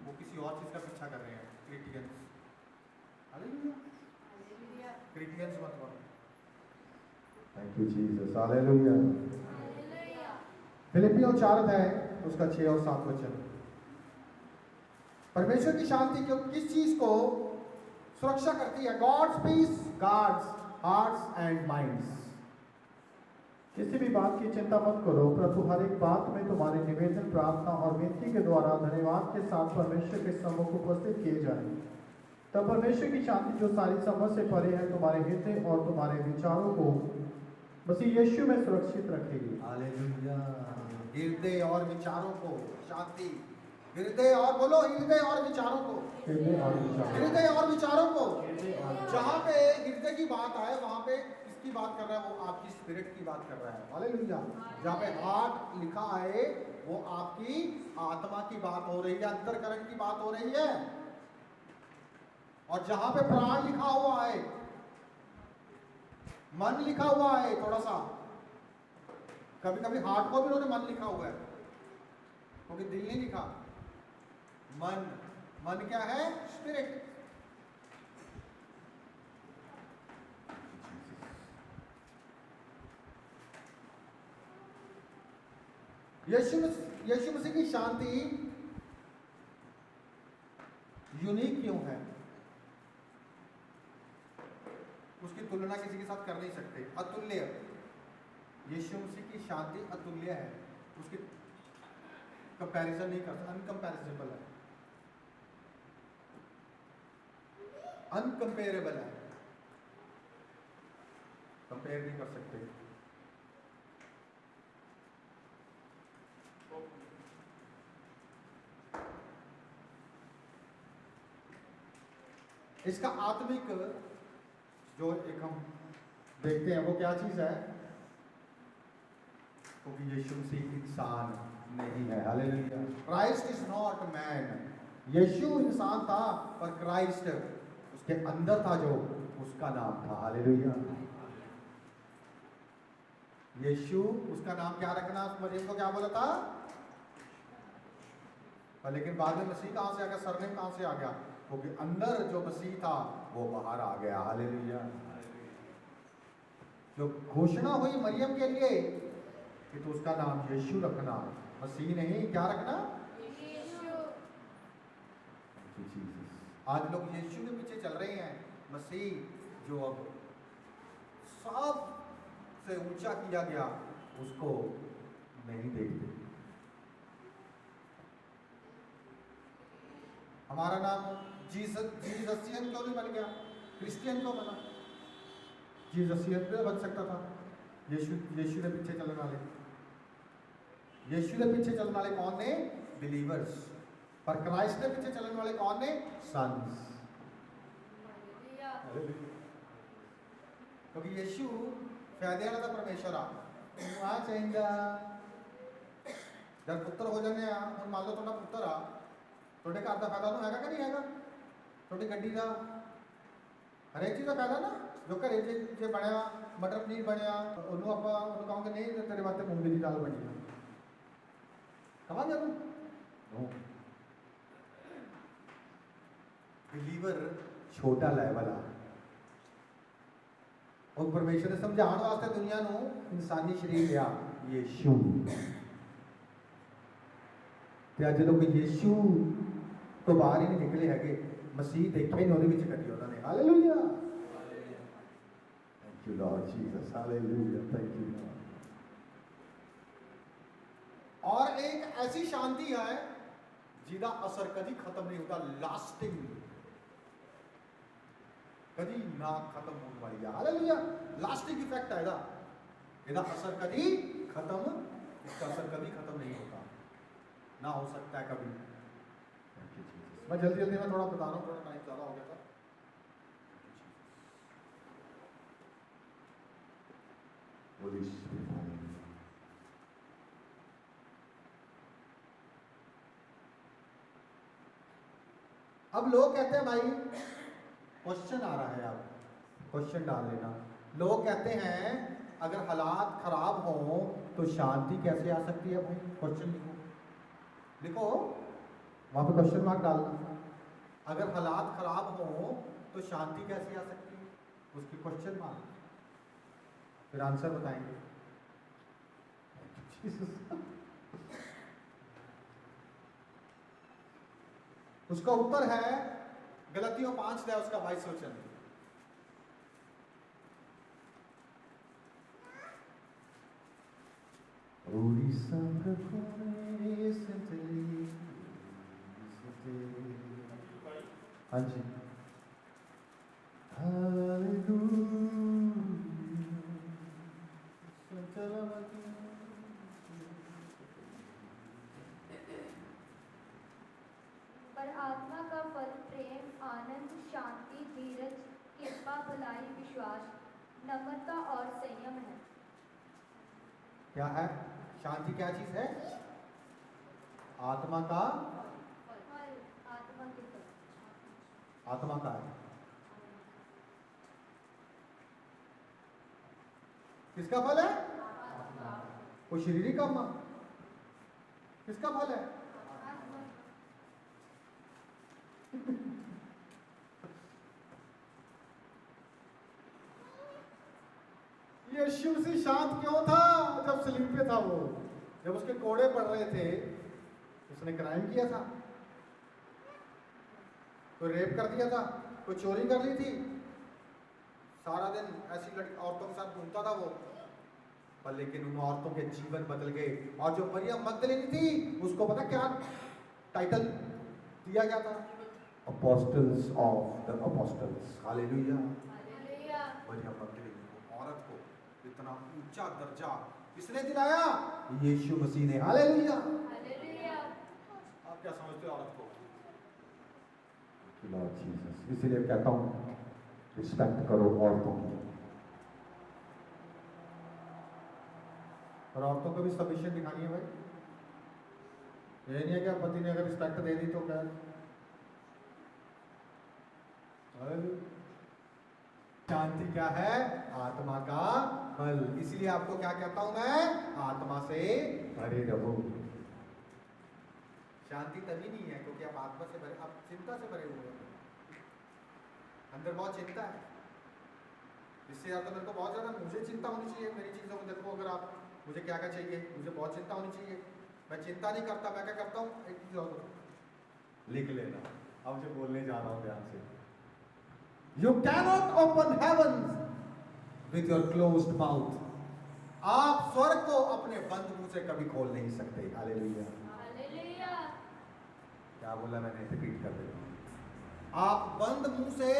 वो किसी और चीज का पीछा कर रहे हैं, क्रिश्चियंस। हालेलुया। क्रिश्चियंस मत बनो। Thank you Jesus, hallelujah. फिलिपियों 4 अध्याय उसका 6 और 7 वचन। परमेश्वर की शांति क्यों किस चीज को सुरक्षा करती है? God's peace guards hearts and minds. किसी भी बात की चिंता मत करो, परंतु हर एक बात में तुम्हारे निवेदन, प्रार्थना और विनती के द्वारा धन्यवाद के साथ परमेश्वर के सम्मुख उपस्थित किए जाएं। तब परमेश्वर की शांति जो सारी समझ से परे है तुम्हारे हृदय और तुम्हारे विचारों को मसीह यीशु में सुरक्षित रखेगी। हालेलुया। हृदय और विचारों को शांति हृदय और बोलो, हृदय और विचारों को, हृदय और विचार, हृदय और विचारों को। हृदय और विचार। जहाँ पे हृदय की बात आए वहां पे किसकी बात कर रहा है? वो आपकी स्पिरिट की बात कर रहा है। हालेलुया। जहाँ पे हार्ट लिखा है वो आपकी आत्मा की बात हो रही है, अंतरकरण की बात हो रही है। और जहां पे प्राण लिखा हुआ है, मन लिखा हुआ है, थोड़ा सा कभी कभी हार्ट को भी उन्होंने मन लिखा हुआ है, क्योंकि दिल नहीं लिखा। मन, मन क्या है? स्पिरिट। यीशु मसीह की शांति यूनिक क्यों है? उसकी तुलना किसी के साथ कर नहीं सकते। अतुल्य। यीशु मसीह की शांति अतुल्य है, उसकी कंपैरिजन नहीं कर सकते, अनकंपैरिजेबल है, अनकंपेरेबल है, कंपेयर नहीं कर सकते। इसका आत्मिक जो एक हम देखते हैं वो क्या चीज है? क्योंकि यीशु मसीह इंसान नहीं है। Hallelujah. Christ is not man. Yeshu इंसान था पर क्राइस्ट उसके अंदर था, जो उसका नाम था। हालेलुया। यीशु, उसका नाम क्या रखना? मरियम को क्या बोला था? लेकिन बाद में मसीह कहां से आ गया? सरनेम कहां से आ गया? क्योंकि अंदर जो मसीह था वो बाहर आ गया। हालेलुया। जो घोषणा हुई मरियम के लिए कि तो उसका नाम यीशु रखना, मसीह नहीं, क्या रखना? आज लोग यीशु के पीछे चल रहे हैं, मसीह जो अब सब से ऊंचा किया गया उसको नहीं देखते। हमारा नाम जीससियन क्यों नहीं बन गया? क्रिश्चियन क्यों बना? जीससियन भी बन सकता था। यीशु के पीछे चलने वाले, यीशु के पीछे चलने वाले कौन ने? बिलीवर्स। पर क्राइस्ट के पीछे चलने वाले कौन ने? सन्स। क्योंकि यीशु फायदे वाला था परमेश्वर आ चाहिए जब पुत्र हो जाने हम मान लो थोड़ा पुत्र आ थोड़े घर का फायदा तो हैगा कि नहीं हैगा? थोड़ी गड्डी का हर एक चीज़ का फायदा ना। जो घरे जे बनया मटर पनीर बनया उन्होंने आप कहोगे नहीं तेरे वास्ते मूंगी की दाल बनी है, कहांगे नो। बिलीवर छोटा लेवल आ और परमेश्वर ने समझाने वास्ते दुनिया नू इंसानी शरीर लिया यीशु। ते अज लोग यीशु तो बाहर ही नहीं निकले हैगे, मसीह देखे नहीं ਉਹਦੇ ਵਿੱਚ कभी उन्होंने। Hallelujah. Thank you Lord Jesus. Hallelujah. Thank you Lord. और एक ऐसी शांति है जिहदा असर कभी खत्म नहीं होता, लास्टिंग, कभी ना खत्म होने वाली है। हालेलुया। लास्टिंग इफेक्ट है ਇਹਦਾ असर कभी खत्म, इसका असर कभी खत्म नहीं होता, ना हो सकता है कभी। मैं जल्दी में थोड़ा बता रहा हूँ, थोड़ा टाइम ज़्यादा हो गया था। अब लोग कहते हैं भाई क्वेश्चन आ रहा है, अब क्वेश्चन डाल लेना। लोग कहते हैं अगर हालात खराब हो तो शांति कैसे आ सकती है? भाई क्वेश्चन लिखो, लिखो वहां पे क्वेश्चन मार्क डालना। अगर हालात खराब हो तो शांति कैसे आ सकती है? उसकी क्वेश्चन मार्क, फिर आंसर बताएंगे। उसका उत्तर है गलतियों 5 है उसका 22 वचन। हाँ जी। पर आत्मा का फल प्रेम, आनंद, शांति, धीरज, कृपा, भलाई, विश्वास, नम्रता और संयम है। क्या है? शांति क्या चीज है? आत्मा का, फल, आत्मा के फल। आत्मा का है। किसका फल है? कोई शरीरी काम? किसका फल है? यीशु मसीह शांत क्यों था जब सलीब पे था? वो जब उसके कोड़े पड़ रहे थे, उसने क्राइम किया था, कोई रेप कर दिया था, कोई चोरी कर ली थी, सारा दिन ऐसी औरतों के साथ घूमता था वो, पर लेकिन उन औरतों के जीवन बदल गए। और जो मरियम मगदलीनी थी, उसको पता क्या टाइटल दिया गया था? Apostles of the apostles. Hallelujah. Hallelujah. मरियम मगदलीनी को, औरत को इतना ऊंचा दर्जा किसने दिलाया? यीशु मसीह ने। हालेलुया। हालेलुया। आप क्या समझते हो औरत को? Lord Jesus. इसीलिए कहता हूं रिस्पेक्ट करो औरतों की, और औरतों को भी सबमिशन दिखानी है भाई। ये नहीं है कि आप पति ने अगर रिस्पेक्ट दे दी तो क्या? शांति क्या है? आत्मा का फल। इसलिए आपको क्या कहता हूं मैं? आत्मा से भरे रहो। शांति तभी नहीं है क्योंकि आप आत्मा से भरे, आप चिंता से भरे हुए हैं। अंदर बहुत चिंता है। इससे ज्यादा मेरे को बहुत ज्यादा मुझे चिंता होनी चाहिए मेरी चीजों को। देखो अगर आप मुझे क्या क्या चाहिए, मुझे बहुत चिंता होनी चाहिए। मैं चिंता नहीं करता, मैं क्या करता हूँ? एक चीज और लिख लेना। अब मुझे बोलने जा रहा हूँ ध्यान से। You cannot open heavens with your closed mouth. आप स्वर्ग को अपने बंद मुंह से कभी खोल नहीं सकते। हालेलुया। हालेलुया। क्या बोला मैंने? रिपीट कर देता हूं। आप बंद मुंह से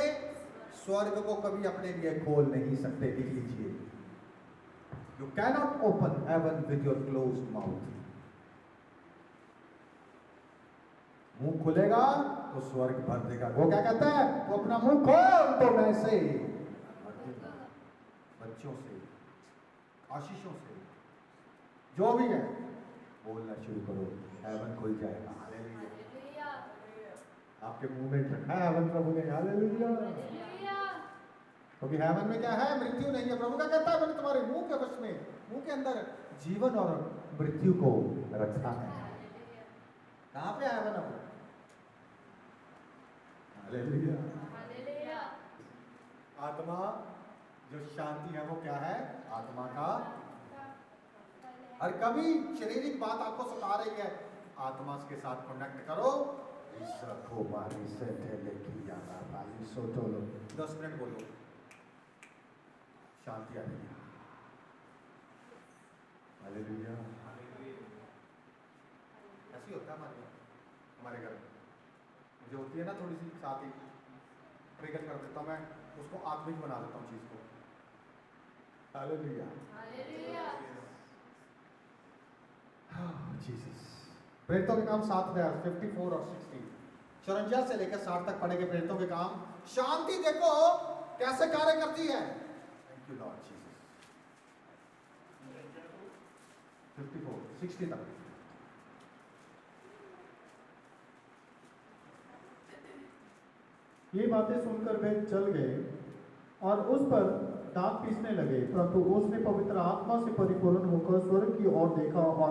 स्वर्ग को कभी अपने लिए खोल नहीं सकते। लिख लीजिए। You cannot open heaven with your closed mouth. मुंह खुलेगा तो स्वर्ग भर देगा। वो क्या कहता है? वो अपना मुंह खोल तो मैं से बच्चों से, आशीषों से, जो भी है बोलना शुरू करो, हेवन खुल जाएगा। हालेलुया। हालेलुया। आपके मुंह में रखा है हेवन प्रभु ने। हालेलुया। हालेलुया। क्योंकि हेवन में क्या है? मृत्यु नहीं है। प्रभु का कहता है मैंने तुम्हारे मुंह के वश में, मुंह के अंदर जीवन और मृत्यु को रखा है। कहां पे हेवन है? हालेलुया। हालेलुया। आत्मा जो शांति है वो क्या है? आत्मा का। और कभी शारीरिक बात आपको सता रही है, आत्मा के साथ कनेक्ट करो। 10 मिनट बोलो, शांति आ रही है। हालेलुया। ऐसी होता है हमारे घर में। मुझे होती है ना थोड़ी सी, साथ ही ट्रिगर कर देता हूं मैं, उसको आत्मिक बना देता हूँ चीज को। हालेलुया। हालेलुया। जीसस। प्रेरितों के काम 7 अध्याय 54 और 60, 54 से लेकर 60 तक पढ़ेंगे। प्रेरितों के काम। शांति देखो कैसे कार्य करती है। Thank you Lord Jesus. 54 60 तक। ये बातें सुनकर वे चल गए और उस पर दांत पीसने लगे। परंतु उसने पवित्र आत्मा से परिपूर्ण होकर स्वर्ग की ओर देखा और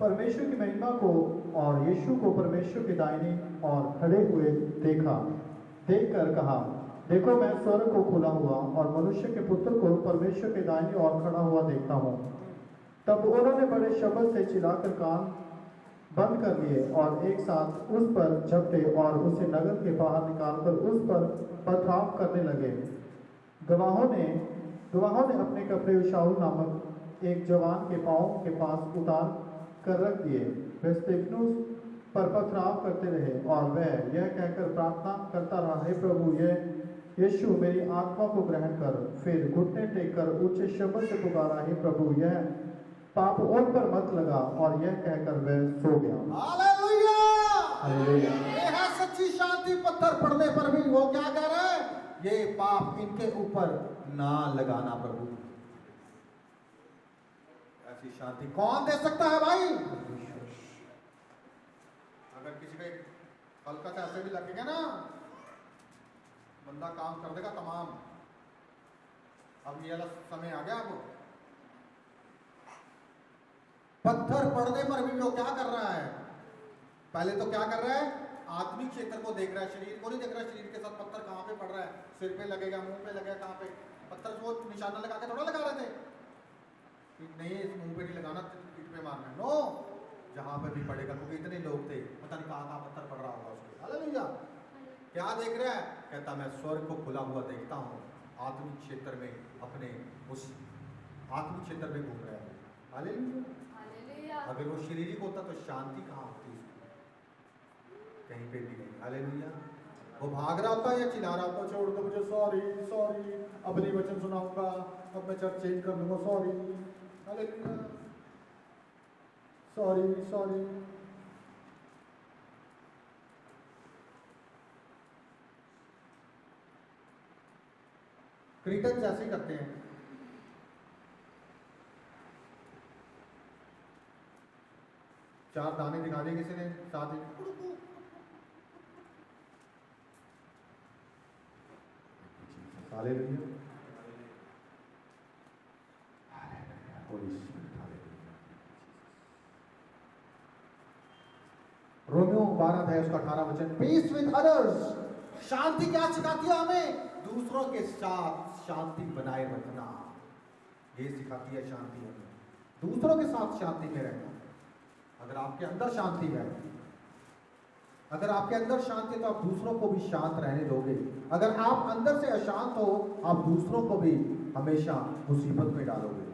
परमेश्वर की महिमा को और यीशु को परमेश्वर के दाहिने और खड़े हुए देखकर कहा, देखो मैं स्वर्ग को खुला हुआ और मनुष्य के पुत्र को परमेश्वर के दाहिने ओर खड़ा हुआ देखता हूँ। तब उन्होंने बड़े शब्द से चिल्लाकर कान बंद कर लिए और एक साथ उस पर झपटे और उसे नगर के बाहर निकालकर उस पर पथराव करने लगे। गवाहों ने अपने कपड़े शाऊल नामक एक जवान के पांव के पास उतार कर रख दिए। वे स्तिफनुस पर पथराव करते रहे और वह यह कहकर प्रार्थना करता रहा, हे प्रभु यीशु मेरी आत्मा को ग्रहण कर। फिर घुटने टेक कर ऊंचे शब्द से पुकारा, हे प्रभु यह पाप उन पर मत लगा। और यह कहकर वह सो गया। हालेलुया। हालेलुया। ये है सच्ची शांति। पत्थर पड़ने पर भी वो क्या कह रहा है? ये पाप इनके ऊपर ना लगाना प्रभु। ऐसी शांति कौन दे सकता है भाई? अगर किसी का हल्का सा ऐसे भी लगेगा ना, बंदा काम कर देगा तमाम। अब ये वाला समय आ गया। अब पत्थर पड़ने पर भी वो क्या कर रहा है? पहले तो क्या कर रहा है? आत्मिक क्षेत्र को देख रहा है, शरीर को नहीं देख रहा है। शरीर के साथ पत्थर कहाँ पे पड़ रहा है? सिर पे लगेगा, मुंह पे लगेगा, कहाँ पे? पत्थर को निशाना लगा के थोड़ा लगा रहे थे कि नहीं इस मुंह पे नहीं लगाना, पीठ पे मारना। नो, जहां पे भी पड़ेगा, क्योंकि इतने लोग थे, पता नहीं कहाँ पत्थर पड़ रहा होगा उसके। हालेलुया। क्या देख रहा है? कहता मैं स्वर्ग को खुला हुआ देखता हूँ। आत्मिक क्षेत्र में अपने उस आत्मिक क्षेत्र में घूम रहा है। हालेलुया। अगर वो शारीरिक होता तो शांति कहाँ होती? कहीं पे भी नहीं। हालेलुया। वो भाग रहा होता या चिल्ला रहा होता, छोड़ दो मुझे, सॉरी सॉरी, अब नहीं वचन सुनाऊंगा, अब मैं चर्च चेंज कर दूंगा, sorry. Hallelujah. Sorry sorry. Cricket जैसे ही करते हैं। चार दाने दिखा दिए किसी ने, साथ ही हालेलुया। रोमियो 12 अध्याय उसका 18 वचन, पीस विद अदर्स। शांति क्या सिखाती है हमें? दूसरों के साथ शांति बनाए रखना। ये सिखाती है शांति हमें, दूसरों के साथ शांति में रहना। अगर आपके अंदर शांति है, अगर आपके अंदर शांति है तो आप दूसरों को भी शांत रहने दोगे। अगर आप अंदर से अशांत हो, आप दूसरों को भी हमेशा मुसीबत में डालोगे।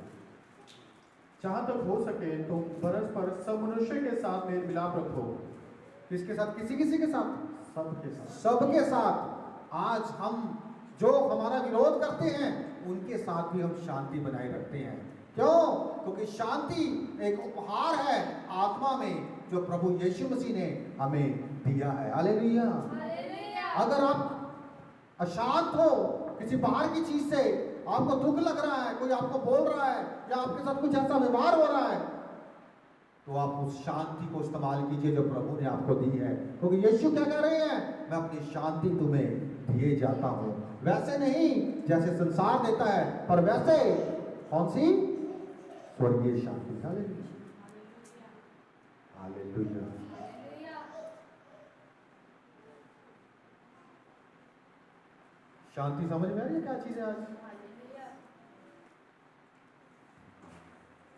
जहाँ तक हो सके तो परस्पर सब मनुष्य के साथ मेल मिलाप रखो। किसके साथ? किसी किसी के साथ? सबके साथ। सबके साथ। आज हम जो हमारा विरोध करते हैं उनके साथ भी हम शांति बनाए रखते हैं। क्यों? क्योंकि शांति एक उपहार है आत्मा में, जो प्रभु यीशु मसीह ने हमें दिया है। हालेलुया। अगर आप अशांत हो किसी बाहर की चीज से, आपको दुख लग रहा है, कोई आपको बोल रहा है या आपके साथ कुछ ऐसा व्यवहार हो रहा है, तो आप उस शांति को इस्तेमाल कीजिए जो प्रभु ने आपको दी है। क्योंकि यीशु क्या कह रहे हैं? मैं अपनी शांति तुम्हें दिए जाता हूं, वैसे नहीं जैसे संसार देता है, पर वैसे कौन सी? स्वर्गीय शांति। हालेलुया। हालेलुया। शांति समझ में आ रही है क्या चीज है? आज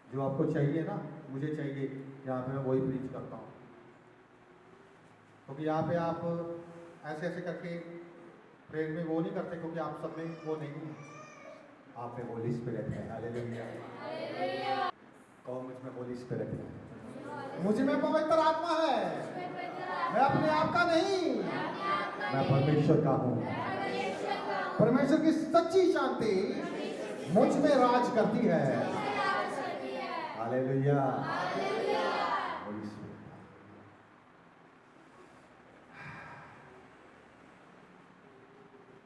जो आपको चाहिए ना, मुझे चाहिए, यहाँ पे मैं वही प्रीच करता हूँ। क्योंकि यहाँ पे आप ऐसे ऐसे करके प्रेयर में वो नहीं करते, क्योंकि आप सब में वो नहीं है, आप में होली स्पिरिट है। हालेलुया। कौन मुझ में होली स्पिरिट है? मुझ में पवित्र आत्मा है। मैं अपने आप का नहीं, मैं परमेश्वर का हूँ। परमेश्वर की सच्ची शांति मुझ में राज करती है। हालेलुया।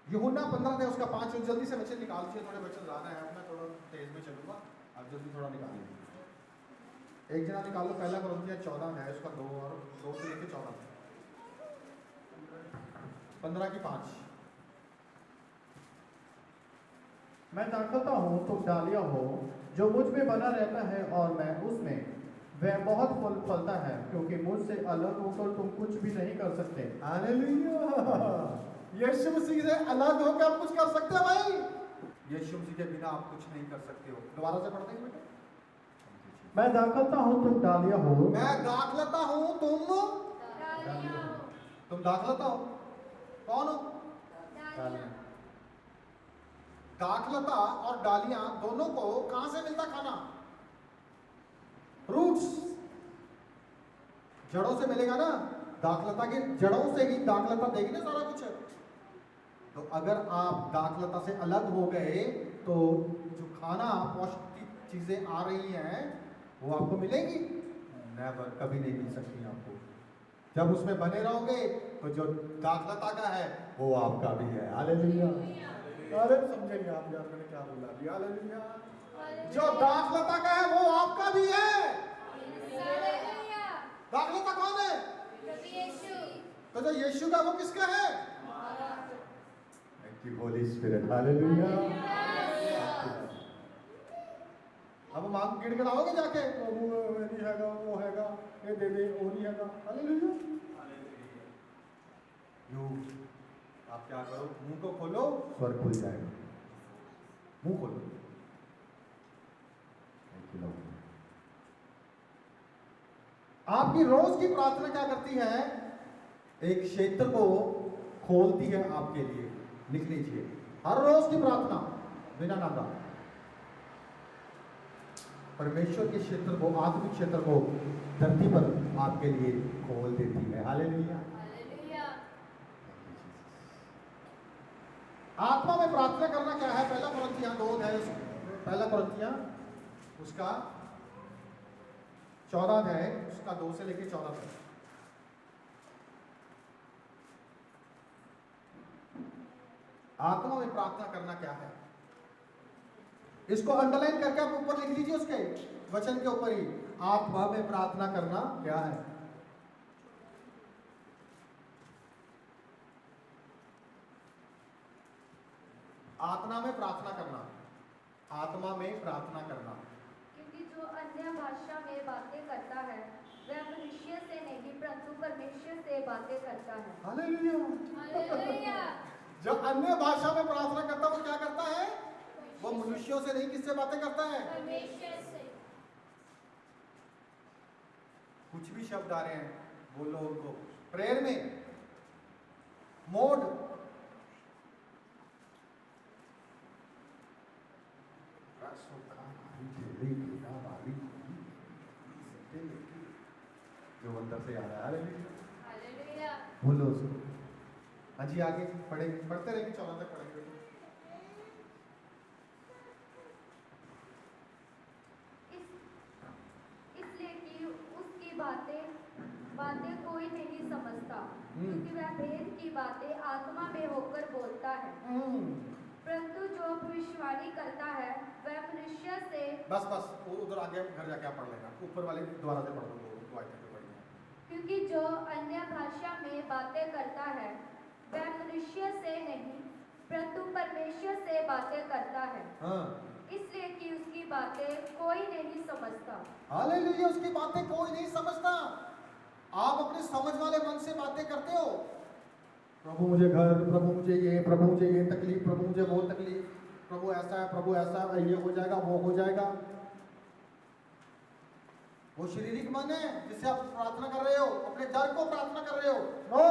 यूहन्ना 15 में उसका 5, जल्दी से वचन निकाल दीजिए, थोड़े वचन ज्यादा है, मैं थोड़ा तेज में चलूंगा, अब जल्दी थोड़ा निकाल लीजिए। एक जना निकाल लो, पहला कुरिन्थियों 14 है उसका 2 और 2 से लेकर 14, 15 की 5। मैं दाखलता हूँ तुम डालियाँ हो, जो मुझ में बना रहता है और मैं उसमें, वह बहुत फल फलता है, क्योंकि मुझसे अलग होकर तुम कुछ भी नहीं कर सकते। हालेलुया। यीशु मसीह से अलग होकर आप कुछ कर सकते हो भाई? यीशु मसीह के बिना आप कुछ नहीं कर सकते हो। दोबारा से पढ़ते हैं बेटा। मैं दाखलता हूँ तुम डालियाँ हो। मैं दाखलता हूँ तुम दाखलता हो। कौन हो? डालियाँ। दाखलता और डालियां दोनों को कहां से मिलता खाना? रूट्स, जड़ों से मिलेगा ना। दाखलता की जड़ों से ही दाखलता देगी ना सारा कुछ। तो अगर आप दाखलता से अलग हो गए तो जो खाना पौष्टिक चीजें आ रही हैं वो आपको मिलेगी? नेवर, कभी नहीं मिल सकती आपको। जब उसमें बने रहोगे तो जो दाखलता का है वो आपका भी है। हालेलुया। अरे समझे नहीं आप यार, मैंने क्या बोला अभी? हालेलुया। जो दाखलता का है वो आपका भी है। दाखलता कौन है? तो जो यीशु का वो किसका है? Thank you Holi spirit. Hallelujah. अब मांग गिड़गिड़ाओगे जाके, प्रभु ये नहीं हैगा, वो हैगा, ये दे दे, वो नहीं हैगा। हालेलुया। यू आप क्या करो, मुंह को खोलो, स्वर्ग खुल जाएगा। मुंह खोलो। आपकी रोज की प्रार्थना क्या करती है? एक क्षेत्र को खोलती है आपके लिए। लिख लीजिए, हर रोज की प्रार्थना बिना नागा परमेश्वर के क्षेत्र को, आत्मिक क्षेत्र को धरती पर आपके लिए खोल देती है। हालेलुया। आत्मा में प्रार्थना करना क्या है? पहला कुरिन्थियां 2 अध्याय, पहला कुरिन्थियां उसका 14 अध्याय, उसका 2 से लेकर 14 तक। आत्मा में प्रार्थना करना क्या है? इसको अंडरलाइन करके आप ऊपर लिख लीजिए, उसके वचन के ऊपर ही, आत्मा में प्रार्थना करना क्या है। आत्मा में प्रार्थना करना, आत्मा में प्रार्थना करना। क्योंकि जो अन्य भाषा में बातें करता है वह मनुष्य से नहीं परंतु परमेश्वर से बातें करता है। हालेलुया। जो अन्य भाषा में प्रार्थना करता है वो क्या करता है? वो मनुष्यों से नहीं, किससे बातें करता है? परमेश्वर से। कुछ भी शब्द आ रहे हैं बोलो उनको। प्रेयर में मोड, जो अंदर से आ रहा है। हालेलुया। बोलो उसको। हाँ जी, आगे पढ़ेंगे, पढ़ते रहेंगे, 14 तक पढ़ेंगे। इसलिए कि उसकी बातें कोई नहीं समझता, क्योंकि वह भेद की बातें आत्मा में होकर बोलता है। परंतु जो भविष्यवाणी करता है वह मनुष्य से। बस उधर आगे घर जाके आप पढ़ लेना, ऊपर वाले दोबारा से पढ़ लो, दो आयतें पढ़नी है। क्योंकि जो अन्य भाषा में बातें करता है वह मनुष्य से नहीं परंतु परमेश्वर से बातें करता है। हाँ। इसलिए कि उसकी बातें कोई नहीं समझता। हालेलुया। उसकी बातें कोई नहीं समझता। आप अपने समझ वाले मन से बातें करते हो। प्रभु मुझे घर, प्रभु मुझे ये, प्रभु मुझे ये तकलीफ, प्रभु मुझे वो तकलीफ, प्रभु ऐसा है, प्रभु ऐसा है, ये हो जाएगा, वो हो जाएगा। वो शारीरिक मन है जिससे आप प्रार्थना कर रहे हो, अपने डर को प्रार्थना कर रहे हो। No,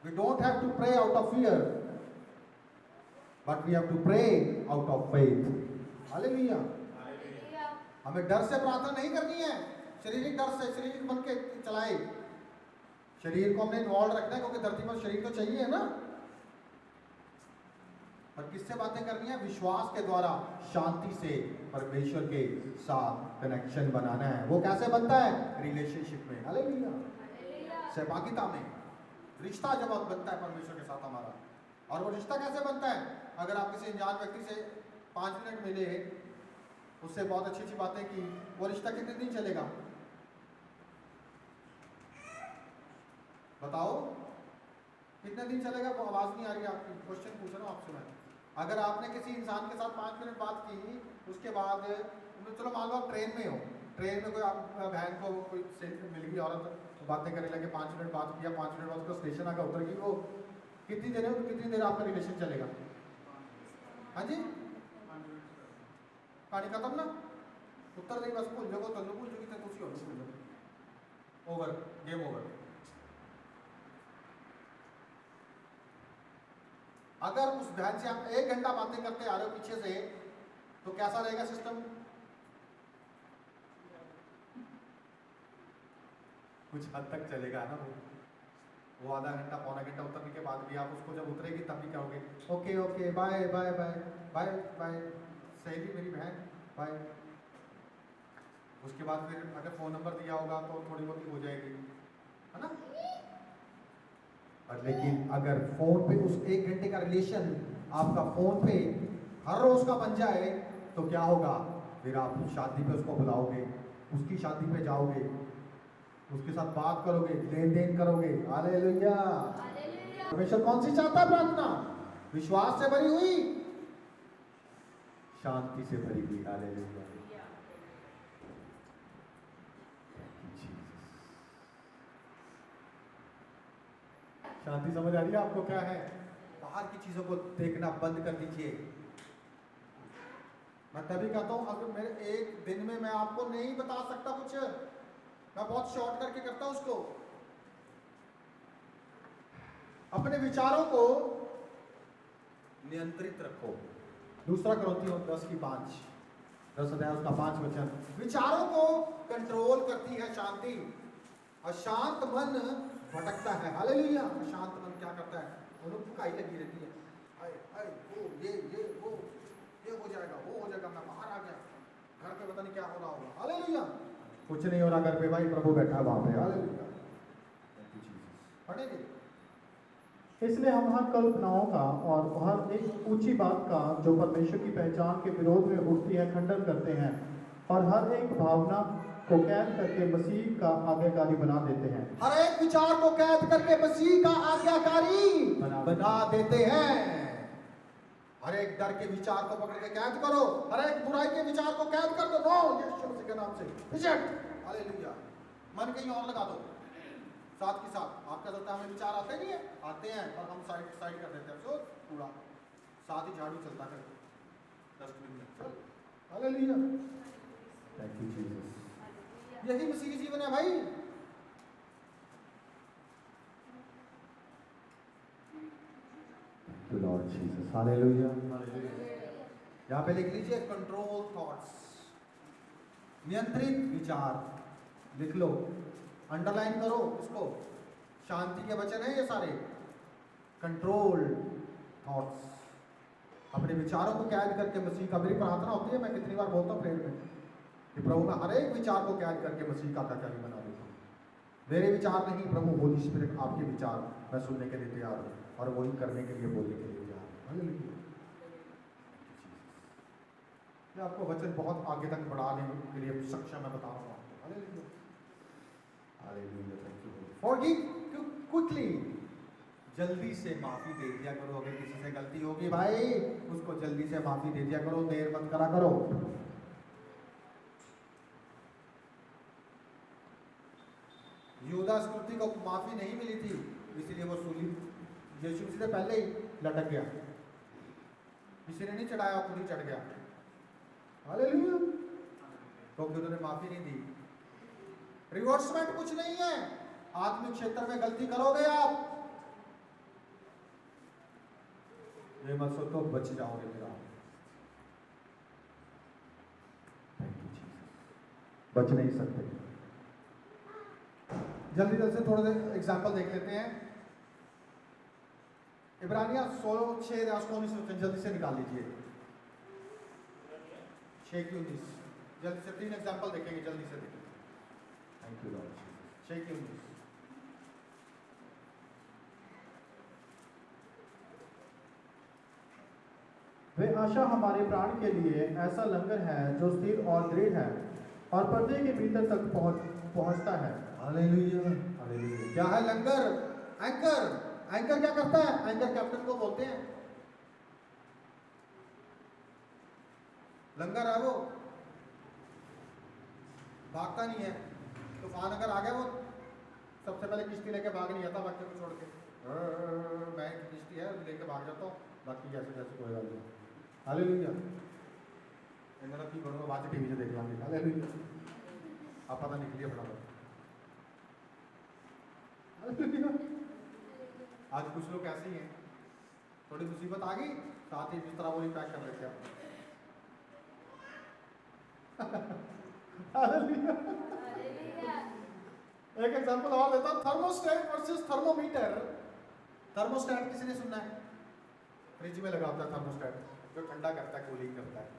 we don't have to pray out of fear, but we have to pray out of faith. Hallelujah. हमें डर से प्रार्थना नहीं करनी है, शारीरिक डर से, शारीरिक मन के चलाए। शरीर को हमने इन्वॉल्व रखना है क्योंकि धरती पर शरीर तो चाहिए है ना। और किससे बातें करनी है? विश्वास के द्वारा शांति से परमेश्वर के साथ कनेक्शन बनाना है। वो कैसे बनता है? रिलेशनशिप में। हालेलुया। सहभागिता में रिश्ता जब बनता है परमेश्वर के साथ हमारा। और वो रिश्ता कैसे बनता है? अगर आप किसी अनजान व्यक्ति से 5 मिनट मिले, उससे बहुत अच्छी अच्छी बातें की, वो रिश्ता कितने दिन चलेगा? बताओ कितने दिन चलेगा? वो आवाज नहीं आ रही आपकी, क्वेश्चन पूछ रहा हूँ आपसे मैं। अगर आपने किसी इंसान के साथ 5 मिनट बात की, उसके बाद चलो मान लो आप ट्रेन में हो, ट्रेन में कोई आप बहन को कोई मिल गई औरत, तो बातें करने लगे, 5 मिनट बात किया, 5 मिनट बाद उसका स्टेशन आकर उतर गई, वो कितनी देर आपका रिलेशन चलेगा? हाँ जी, कहानी खत्म ना, उत्तर नहीं, बस भूल जाओ, तनु भूल जाओगी, तो तुसी हो भूल जाओ, ओवर, गेम ओवर। अगर उस बहन से आप 1 घंटा बातें करते आ रहे हो पीछे से, तो कैसा रहेगा सिस्टम? कुछ हद तक चलेगा ना वो आधा घंटा पौना घंटा उतरने के बाद भी आप उसको जब उतरेगी तब भी कहोगे okay okay bye bye bye bye bye, सहेली मेरी बहन बाय। उसके बाद फिर अगर फोन नंबर दिया होगा तो थोड़ी बहुत हो जाएगी, है ना। और लेकिन अगर फोन पे उस 1 घंटे का रिलेशन आपका फोन पे हर रोज का बन जाए तो क्या होगा, फिर आप शादी पे उसको बुलाओगे, उसकी शादी पे जाओगे, उसके साथ बात करोगे, लेन देन करोगे। हालेलुया। परमेश्वर कौन सी चाहता है प्रार्थना? विश्वास से भरी हुई, शांति से भरी हुई। हालेलुया। शांति समझ आ रही है आपको क्या है? बाहर की चीजों को देखना बंद कर दीजिए। मैं तभी कहता हूं, अगर मेरे एक दिन में मैं आपको नहीं बता सकता कुछ, मैं बहुत शॉर्ट करके करता हूं उसको। अपने विचारों को नियंत्रित रखो। दूसरा Corinthiयों 10:5, 10 अध्याय उसका 5 वचन। विचारों को कंट्रोल करती है शांति, अशांत मन भटकता है। हालेलुया। अशांत मन क्या करता है? वो लोग भुकाई लगी रहती है, आए आए वो ये वो ये हो जाएगा, वो हो जाएगा, मैं बाहर आ गया, घर पे पता नहीं क्या हो रहा होगा। हालेलुया। कुछ नहीं हो रहा घर पे भाई, प्रभु बैठा है वहां पे। हालेलुया। पढ़ेंगे। इसलिए हम हर कल्पनाओं का और हर एक ऊंची बात का जो परमेश्वर की पहचान के विरोध में उठती है खंडन करते हैं, और हर एक भावना को कैद करके मसीह का आज्ञाकारी बना देते हैं। हर एक विचार को कैद करके मसीह का आज्ञाकारी बना देते हैं। हर एक डर के विचार को पकड़ के कैद करो, हर एक बुराई के विचार को कैद कर दो। नो, यीशु मसीह के नाम से रिजेक्ट। हालेलुया। मन कहीं और लगा दो। साथ के साथ आपका चलता हमें विचार आते नहीं है, आते हैं और हम साइड कर देते हैं, तो पूरा साथ ही झाड़ू चलता है डस्टबिन में। चल हालेलुया। Thank you Jesus. यही मसीह की जीवन है भाई। Lord Jesus. हालेलुया। यहाँ पे लिख लीजिए कंट्रोल थॉट्स, नियंत्रित विचार। लिख लो, अंडरलाइन करो इसको। शांति के वचन है ये सारे। कंट्रोल थॉट्स, अपने विचारों को कैद करके मसीह का। मेरी प्रार्थना होती है, मैं कितनी बार बोलता हूँ प्रेयर में कि प्रभु मैं हर एक विचार को कैद करके मसीह का आज्ञाकारी बना देता हूँ। मेरे विचार नहीं, प्रभु होली स्पिरिट आपके विचार मैं सुनने के लिए तैयार हूँ और वही करने के लिए, बोलने के लिए तैयार हूँ। हालेलुया। मैं आपको वचन बहुत आगे तक बढ़ाने के लिए सक्षम है, बता रहा हूँ आपको। Hallelujah. Hallelujah. Thank you. Forgive quickly, जल्दी से माफी दे दिया करो। अगर किसी से गलती होगी भाई, उसको जल्दी से माफी दे दिया करो, देर मत करा करो। यूदास स्कृति को माफी नहीं मिली थी, इसलिए वो सूली यीशु मसीह से पहले ही लटक गया। किसी ने नहीं चढ़ाया, खुद ही चढ़ गया। हालेलुया। क्योंकि उन्होंने माफी नहीं दी। रिवर्समेंट कुछ नहीं है। आत्मिक क्षेत्र में गलती करोगे आप, ये मत सोचो बच जाओगे मेरा। बच नहीं सकते। जल्दी से थोड़े एग्जाम्पल देख लेते हैं। इब्रानिया 16:6 जल्दी से निकाल लीजिए। 6:19 जल्दी से 3 एग्जाम्पल देखेंगे, जल्दी से देखेंगे। Thank you Lord. 6:19 वे आशा हमारे प्राण के लिए ऐसा लंगर है जो स्थिर और दृढ़ है और पर्दे के भीतर तक पहुंचता है। हालेलुया। हालेलुया। क्या है लंगर? एंकर। एंकर क्या करता है? एंकर कैप्टन को बोलते हैं। लंगर है वो, भागता नहीं है। तूफान अगर आ गया, वो सबसे पहले किश्ती लेके भाग नहीं आता, बाकी को छोड़ के। मैं किश्ती है लेके भाग जाता हूँ, बाकी जैसे जैसे कोई बात नहीं। हालेलुया। इन्होंने की करूँगा बाद में टीवी से देख लेंगे। हालेलुया। आप पता निकलिए फटाफट। आज कुछ लोग ऐसे ही हैं, थोड़ी मुसीबत आ गई, साथ ही बिस्तरा बोली पैक कर लेते हैं। एक एग्जांपल और देता हूं, थर्मोस्टेट वर्सेस थर्मोमीटर। थर्मोस्टेट किसी ने सुना है? फ्रिज में लगा होता है थर्मोस्टेट, जो ठंडा करता है, कूलिंग करता है।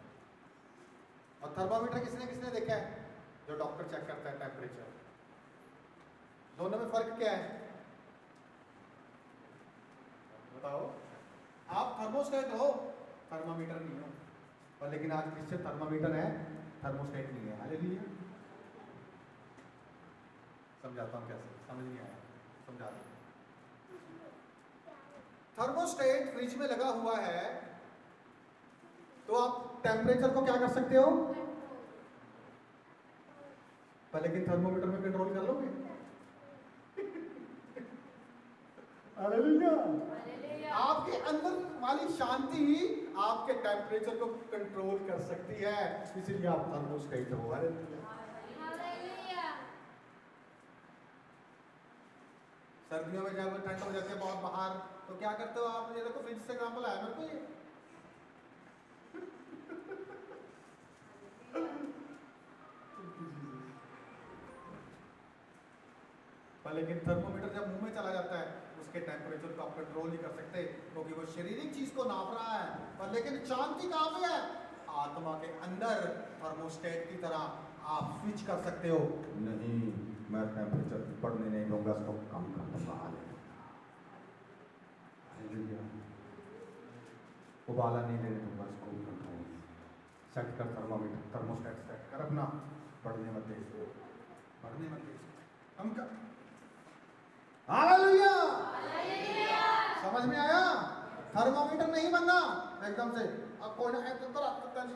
और थर्मोमीटर किसने देखा है? जो जो डॉक्टर चेक करता है टेम्परेचर, दोनों में फर्क क्या है बताओ? आप थर्मोस्टेट हो, थर्मामीटर नहीं हो। और लेकिन आज क्रिश्चियन थर्मामीटर है, थर्मोस्टेट नहीं है। हालेलुया। समझाता हूँ कैसे, समझ नहीं आया, समझाता हूँ। थर्मोस्टेट फ्रिज में लगा हुआ है तो आप टेम्परेचर को क्या कर सकते हो? पर लेकिन थर्मोमीटर में कंट्रोल कर लोगे? हालेलुया। आपके अंदर वाली शांति ही आपके टेम्परेचर को कंट्रोल कर सकती है, इसलिए आप थर्मोस्टेट हो। हालेलुया। सर्दियों में जब ठंड हो जाती है बहुत बाहर, तो क्या करते हो आप? ये देखो फ्रिज से एग्जांपल आया मेरे को ये। पर लेकिन थर्मोमीटर जब मुंह में चला जाता है, उसके टेम्परेचर को आप कंट्रोल नहीं कर सकते, क्योंकि वो शारीरिक चीज को नाप रहा है। पर लेकिन शांति कहाँ पे है? आत्मा के अंदर थर्मोस्टेट की तरह आप स्विच कर सकते हो। नहीं, मैं टेम्परेचर बढ़ने नहीं दूंगा, इसको कम कर दूंगा। उबाला नहीं लेने दूंगा, इसको कंट्रोल सेट कर। थर्मोमीटर थर्मोस्टेट सेट कर अपना, बढ़ने मत दे इसको, बढ़ने मत दे इसको, कम कर। हालेलुया। समझ में आया? थर्मोमीटर नहीं बनना एकदम से। अब कोई ना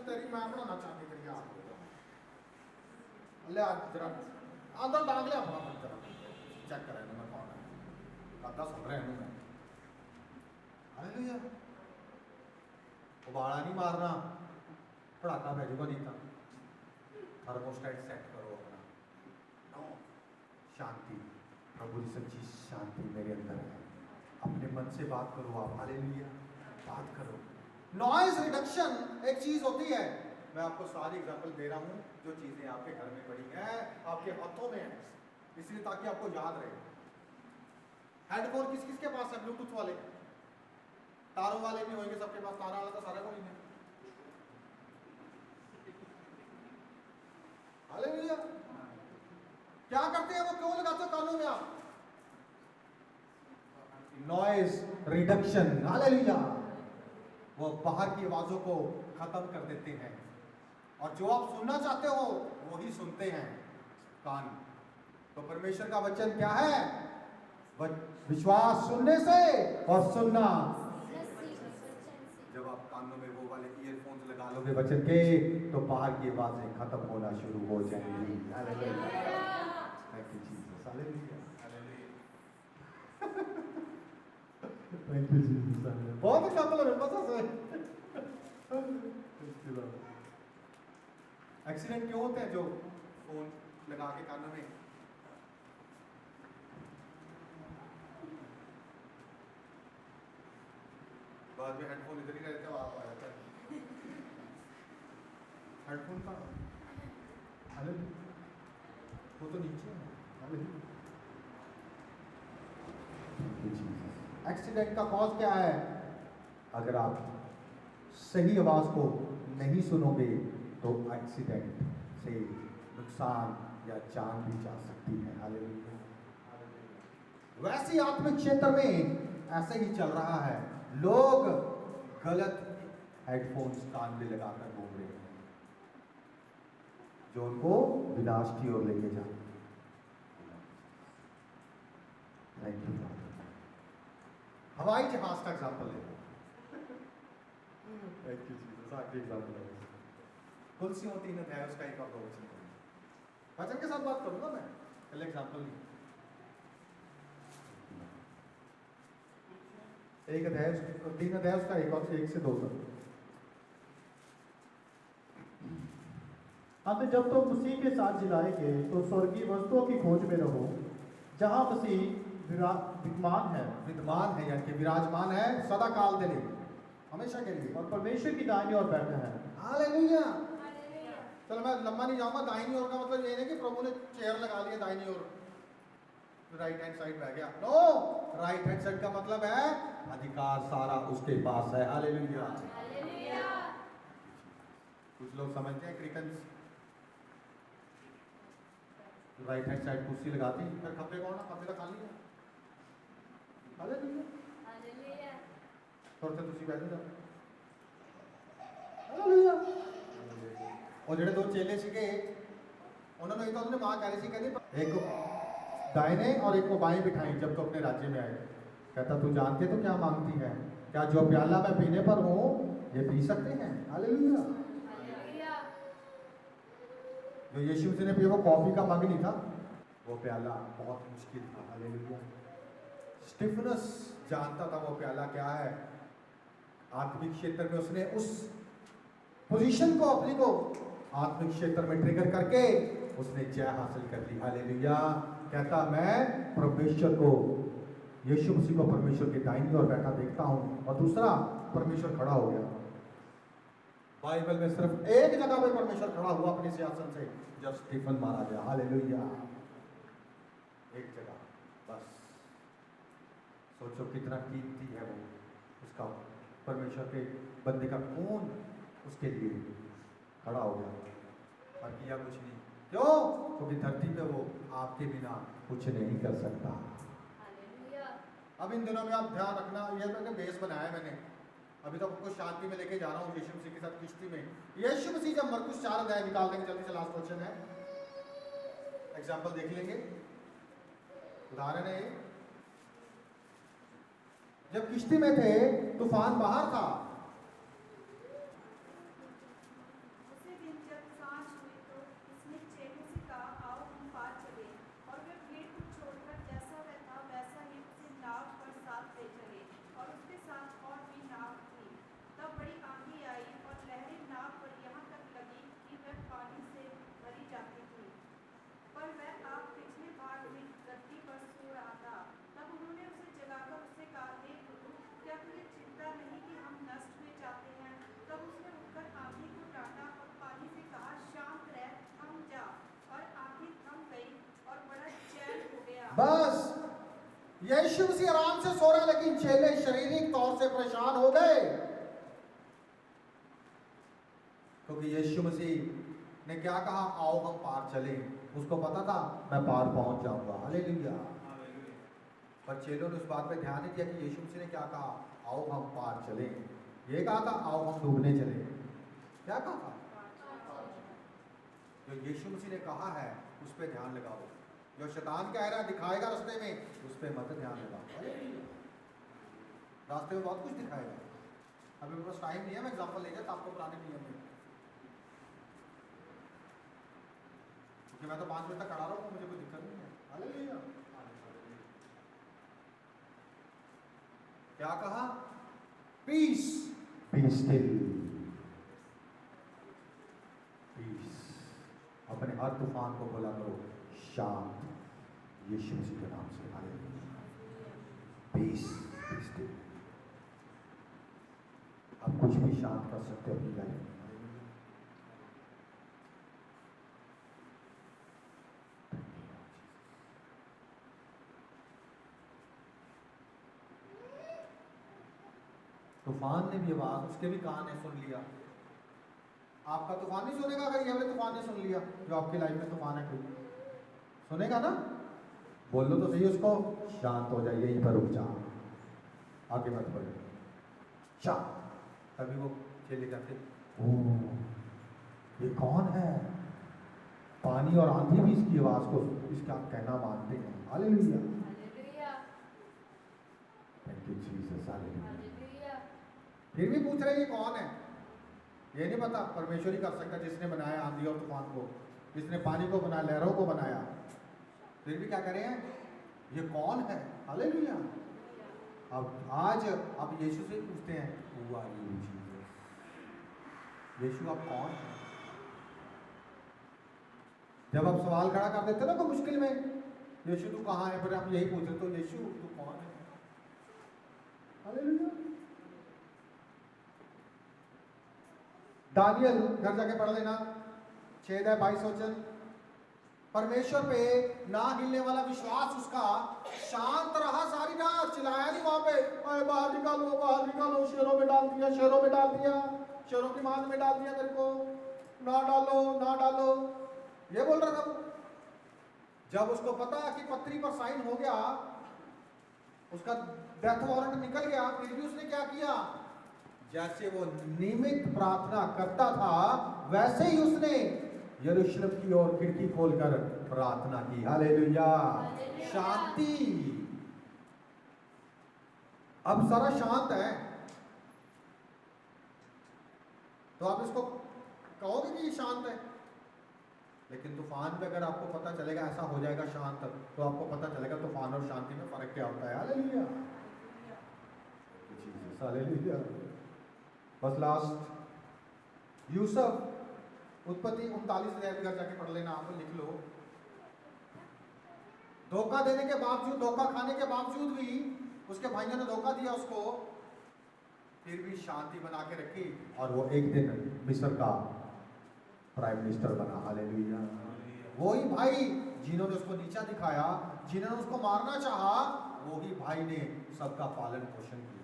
तेरी मैं बनाना चाहती थी यार, ले आज जरा अंदर डाल ले अपना मन जरा चेक करें मैं कौन है, 10 सुन रहे हैं। हालेलुया। उबाड़ा नहीं मारना, पड़ाका भेजूगा नहीं था। थर्मोस्टेट सेट करो अपना। शांति, प्रभु की सच्ची शांति मेरे अंदर है। अपने मन से बात करो आप। हालेलुया। बात करो। नॉइज रिडक्शन एक चीज होती है। मैं आपको सारी एग्जांपल दे रहा हूं जो चीजें आपके घर में पड़ी हैं, आपके हाथों में है, इसलिए ताकि आपको याद रहे। हेडफोन किस किस के पास है? ब्लूटूथ वाले, तारों वाले भी होंगे सबके पास। तारा वाला तो सारा को नहीं है। हालेलुया। क्या करते हैं वो? क्यों लगाते हो कानों में आप? Noise reduction. हालेलुया। वो बाहर की आवाजों को खत्म कर देते हैं, और जो आप सुनना चाहते हो वही सुनते हैं कान। तो परमेश्वर का वचन क्या है? विश्वास सुनने से और सुनना। जब आप कानों में वो वाले ईयरफोन्स लगा लोगे वचन के, तो बाहर की आवाजें खत्म होना शुरू हो जाएंगी। Hallelujah. Thank you Jesus. Hallelujah. Thank you Jesus. बहुत एग्जांपल है मेरे पास ऐसे। एक्सीडेंट क्यों होते हैं? जो फोन लगा के कानों में, बाद में हेडफोन इधर ही रहते हो, आप आ जाता है हेडफोन का। वो तो नीचे है। एक्सीडेंट का कॉज क्या है? अगर आप सही आवाज को नहीं सुनोगे तो एक्सीडेंट से नुकसान या जान भी जा सकती है। हालेलुया। वैसे आत्मिक क्षेत्र में ऐसे ही चल रहा है। लोग गलत हेडफोन्स कान में लगाकर घूम रहे हैं, जो उनको विनाश की ओर लेके जा। Thank you. हवाई जहाज का एग्जाम्पल ले। Thank you Jesus. आखिरी एग्जाम्पल है कुलसियों 3 अध्याय, उसका एक और 2 वचन के साथ बात करूंगा मैं, पहले एग्जाम्पल नहीं। 1 अध्याय 3 अध्याय उसका एक और 1 से 2 तक। हाँ, तो जब तुम मसीह के साथ जिलाएंगे तो स्वर्गीय वस्तुओं की खोज में रहो, जहाँ मसीह विद्यमान है। विद्यमान है यानी कि विराजमान है सदा काल के लिए, हमेशा के लिए, और परमेश्वर की दाहिनी ओर बैठा है। हालेलुया। चलो मैं लंबा नहीं जाऊंगा। दाहिनी ओर का मतलब ये नहीं कि प्रभु ने चेयर लगा लिया दाहिनी ओर, राइट हैंड साइड बैठ गया। नो, राइट हैंड साइड का मतलब है अधिकार सारा उसके पास है। हालेलुया। कुछ लोग समझते हैं क्रिकेट राइट हैंड साइड कुर्सी लगाती, फिर खंबे कौन है, खंबे तो खाली है। हालेलुया। हालेलुया। और तो तुसी बैठ जाओ। हालेलुया। और जेडे दो चेले सीगे उन्होंने तो अपने मां कह रही थी, कहती एक को दाहिने और एक को बाएं बिठाई जब तो अपने राज्य में आए। कहता तू जानते तो क्या मांगती है, क्या जो प्याला मैं पीने पर हूँ ये पी सकते हैं। हालेलुया। हालेलुया। जो यीशु मसीह ने पिया वो कॉफी का मग नहीं था, वो प्याला बहुत मुश्किल था। हालेलुया। स्टीफनस जानता था वो प्याला क्या है। आत्मिक क्षेत्र में उसने उस पोजीशन को अपनी को आत्मिक क्षेत्र में ट्रिगर करके उसने जय हासिल कर ली। हालेलुया। कहता मैं परमेश्वर को, यीशु मसीह को परमेश्वर के दाहिनी ओर बैठा देखता हूं, और दूसरा परमेश्वर खड़ा हो गया। बाइबल में सिर्फ एक जगह पे परमेश्वर खड़ा हुआ अपने सिंहासन से, जब स्टीफन मारा गया। हालेलुया। एक जगह बस। सोचो कितना कीमती है वो, उसका परमेश्वर के बंदे का खून उसके लिए खड़ा हो गया और किया कुछ नहीं। क्यों? क्योंकि धरती पे वो आपके बिना कुछ नहीं कर सकता। हालेलुया। अब इन दिनों में आप ध्यान रखना, ये मैंने बेस बनाया मैंने, अभी तो आपको शांति में लेके जा रहा हूँ यीशु मसीह के साथ किश्ती में। यीशु मसीह जब मरकुस 4 अध्याय निकाल देंगे, जल्दी से लास्ट क्वेश्चन है, एग्जाम्पल देख लेंगे, उदाहरण है। जब किश्ती में थे तूफान बाहर था। उसी दिन जब सांझ हुई तो उसने चेलों से कहा आओ हम पार चले, और वे भीड़ को छोड़कर जैसा वह था वैसा ही उसे नाव पर साथ ले चले, और उसके साथ और भी नाव थी। तब बड़ी आंधी आई और लहरें नाव पर यहाँ तक लगी कि वह पानी से भरी जाती थी, पर वह आप पिछले भाग में धरती पर सो रहा था। तब उन्होंने उसे जगाकर उससे कहा, हे प्रभु, क्या तुझे चिंता नहीं कि हम नष्ट हुए जाते हैं? तब उसने उठकर आंधी को डांटा और पानी से कहा, शांत रह, थम जा, और आंधी थम गई और बड़ा चैन हो गया। बस यीशु मसीह आराम से सो रहा, लेकिन चेले शारीरिक तौर से परेशान हो गए, क्योंकि यीशु मसीह ने क्या कहा, आओ हम पार चले। उसको पता था मैं पार पहुंच जाऊंगा। हालेलुया। पर चेलों ने उस बात पे ध्यान नहीं दिया कि यीशु मसीह ने क्या कहा, आओ हम पार चले। ये कहा था आओ हम डूबने चले। क्या कहा था? जो यीशु मसीह ने कहा है उस पर ध्यान लगाओ। जो शैतान कह रहा है दिखाएगा रास्ते में, उस पर मत ध्यान लगाओ। रास्ते में बहुत कुछ दिखाएगा। अभी मेरे पास टाइम नहीं है, मैं एग्जांपल ले जाता आपको पुराने नियम में, क्योंकि मैं तो 5 बजे तक खड़ा रहा हूँ, मुझे कोई दिक्कत नहीं है। हालेलुया। क्या कहा? Peace, be still, peace. अपने हर तूफान को बोला करो शांत, यीशु मसीह के नाम से। हालेलुया। Peace, be still. आप कुछ भी शांत कर सकते हो अपनी लाइफ में। तूफान ने भी आवाज, उसके भी कान है, सुन लिया। आपका तूफान नहीं सुनेगा अगर ये वाले तूफान ने सुन लिया। जो आपकी लाइफ में तूफान है कोई सुनेगा ना? बोल लो तो सही उसको, शांत हो जाए, यहीं पर रुक जा, आगे मत बढ़े, शांत। तभी वो चले जाते, ओह ये कौन है? पानी और आंधी भी इसकी आवाज को, इसका कहना मानते हैं। Hallelujah. Hallelujah. Thank you Jesus. Hallelujah. Hallelujah. फिर भी पूछ रहे ये कौन है? ये नहीं पता, परमेश्वर ही कर सकता, जिसने बनाया आंधी और तूफान को, जिसने पानी को बनाया, लहरों को बनाया। फिर भी क्या करें, ये कौन है? हालेलुया। अब आज आप यीशु से पूछते हैं, हु आर यू जीसस? यीशु आप कौन है? जब आप सवाल खड़ा कर देते ना कोई मुश्किल में, यीशु तू कहाँ है, फिर आप यही पूछ रहे तो यीशु तू कौन है? हालेलुया। दानियल घर जाके पढ़ लेना, 6:22 वचन। परमेश्वर पे ना हिलने वाला विश्वास उसका, शांत रहा सारी रात, चिल्लाया नहीं वहां पे, अरे बाहर निकालो, शेरों में डाल दिया, शेरों में डाल दिया, शेरों की मांद में डाल दिया, मेरे को ना डालो, ना डालो, ये बोल रहा था वो। जब उसको पता कि पत्री पर साइन हो गया, उसका डेथ वारंट निकल गया, फिर भी उसने क्या किया? जैसे वो नियमित प्रार्थना करता था वैसे ही उसने यरूशलेम की ओर खिड़की खोलकर प्रार्थना की। हालेलुया, शांति। अब सारा शांत है, तो आप इसको कहोगे कि शांत है, लेकिन तूफान पे अगर आपको पता चलेगा ऐसा हो जाएगा शांत, तो आपको पता चलेगा तूफान और शांति में फर्क क्या होता है। Hallelujah, hallelujah. बस लास्ट यूसुफ, उत्पत्ति 39 अध्याय में घर जाके पढ़ लेना, आप लिख लो। धोखा देने के बावजूद, धोखा खाने के बावजूद भी उसके भाइयों ने धोखा दिया उसको, फिर भी शांति बना के रखी, और वो एक दिन मिस्र का प्राइम मिनिस्टर बना। हालेलुया। वही भाई जिन्होंने उसको नीचा दिखाया, जिन्होंने उसको मारना चाहा, वही भाई ने सबका पालन पोषण किया।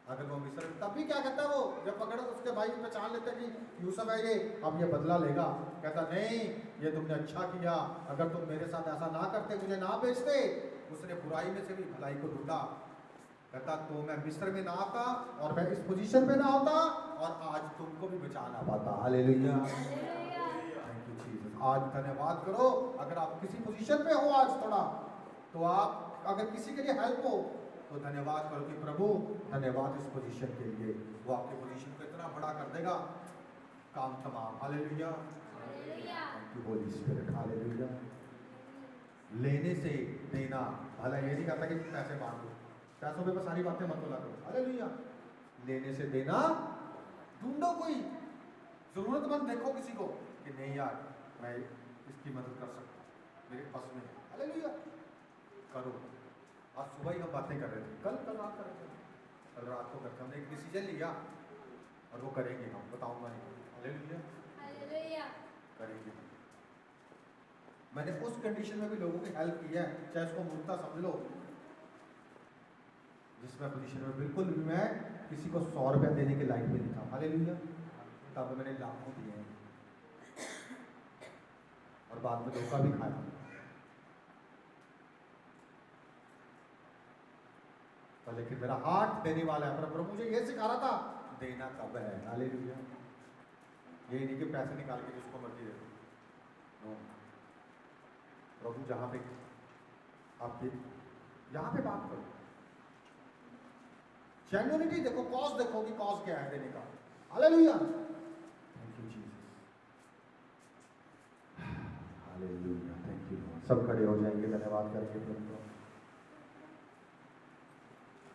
अगर वो मिस्र, तब भी क्या कहता है वो, जब पकड़ उसके भाई पहचान लेते कि यूसुफ है ये, अब ये बदला लेगा, कहता नहीं, ये तुमने अच्छा किया, अगर तुम मेरे साथ ऐसा ना करते, मुझे ना बेचते। उसने बुराई में से भी भलाई को ढूंढा, कहता तो मैं मिस्र में ना आता और मैं इस पोजीशन पे ना होता और आज तुमको भी बचा ना पाता। Hallelujah, thank you Jesus. आज धन्यवाद करो, अगर आप किसी पोजीशन पे हो आज थोड़ा, तो आप अगर किसी के लिए हेल्प हो तो धन्यवाद करो कि प्रभु धन्यवाद इस पोजीशन के लिए, वो आपके पोजीशन को इतना बड़ा कर देगा, काम तमाम। Hallelujah, thank you Holi spirit. Hallelujah. लेने से देना, भला ये नहीं कहता कि पैसे मांगो, पैसों पे सारी बातें मत बोला करो। हालेलुया। लेने से देना, ढूंढो कोई जरूरतमंद, देखो किसी को कि नहीं यार मैं इसकी मदद कर सकता हूँ, मेरे पास में है। हालेलुया, करो। आज सुबह ही हम बातें कर रहे थे, कल रात कर रहे थे, कल रात को करके हमने एक डिसीजन लिया और वो करेंगे, हम बताऊंगा नहीं। हालेलुया, हालेलुया, करेंगे। मैंने उस कंडीशन में भी लोगों की हेल्प की है, चाहे उसको मूर्खता समझ लो, जिसमें पोजीशन में बिल्कुल भी मैं किसी को 100 रुपया देने के लायक भी नहीं था। हालेलुया, तब मैंने लाखों दिए हैं और बाद में धोखा भी खाया। तो लेकिन मेरा हार्ट देने वाला है, पर प्रभु मुझे ये सिखा रहा था, देना कब है। हालेलुया, ये नहीं कि पैसे निकाल के जिसको मर्जी दे दो। प्रभु जहाँ पे आपकी, यहाँ पे बात करो, जेन्युइनिटी देखो, कॉज देखो कि कॉज क्या है देने का। Hallelujah, thank you Jesus. Hallelujah, thank you. सब खड़े हो जाएंगे, धन्यवाद करेंगे प्रभु।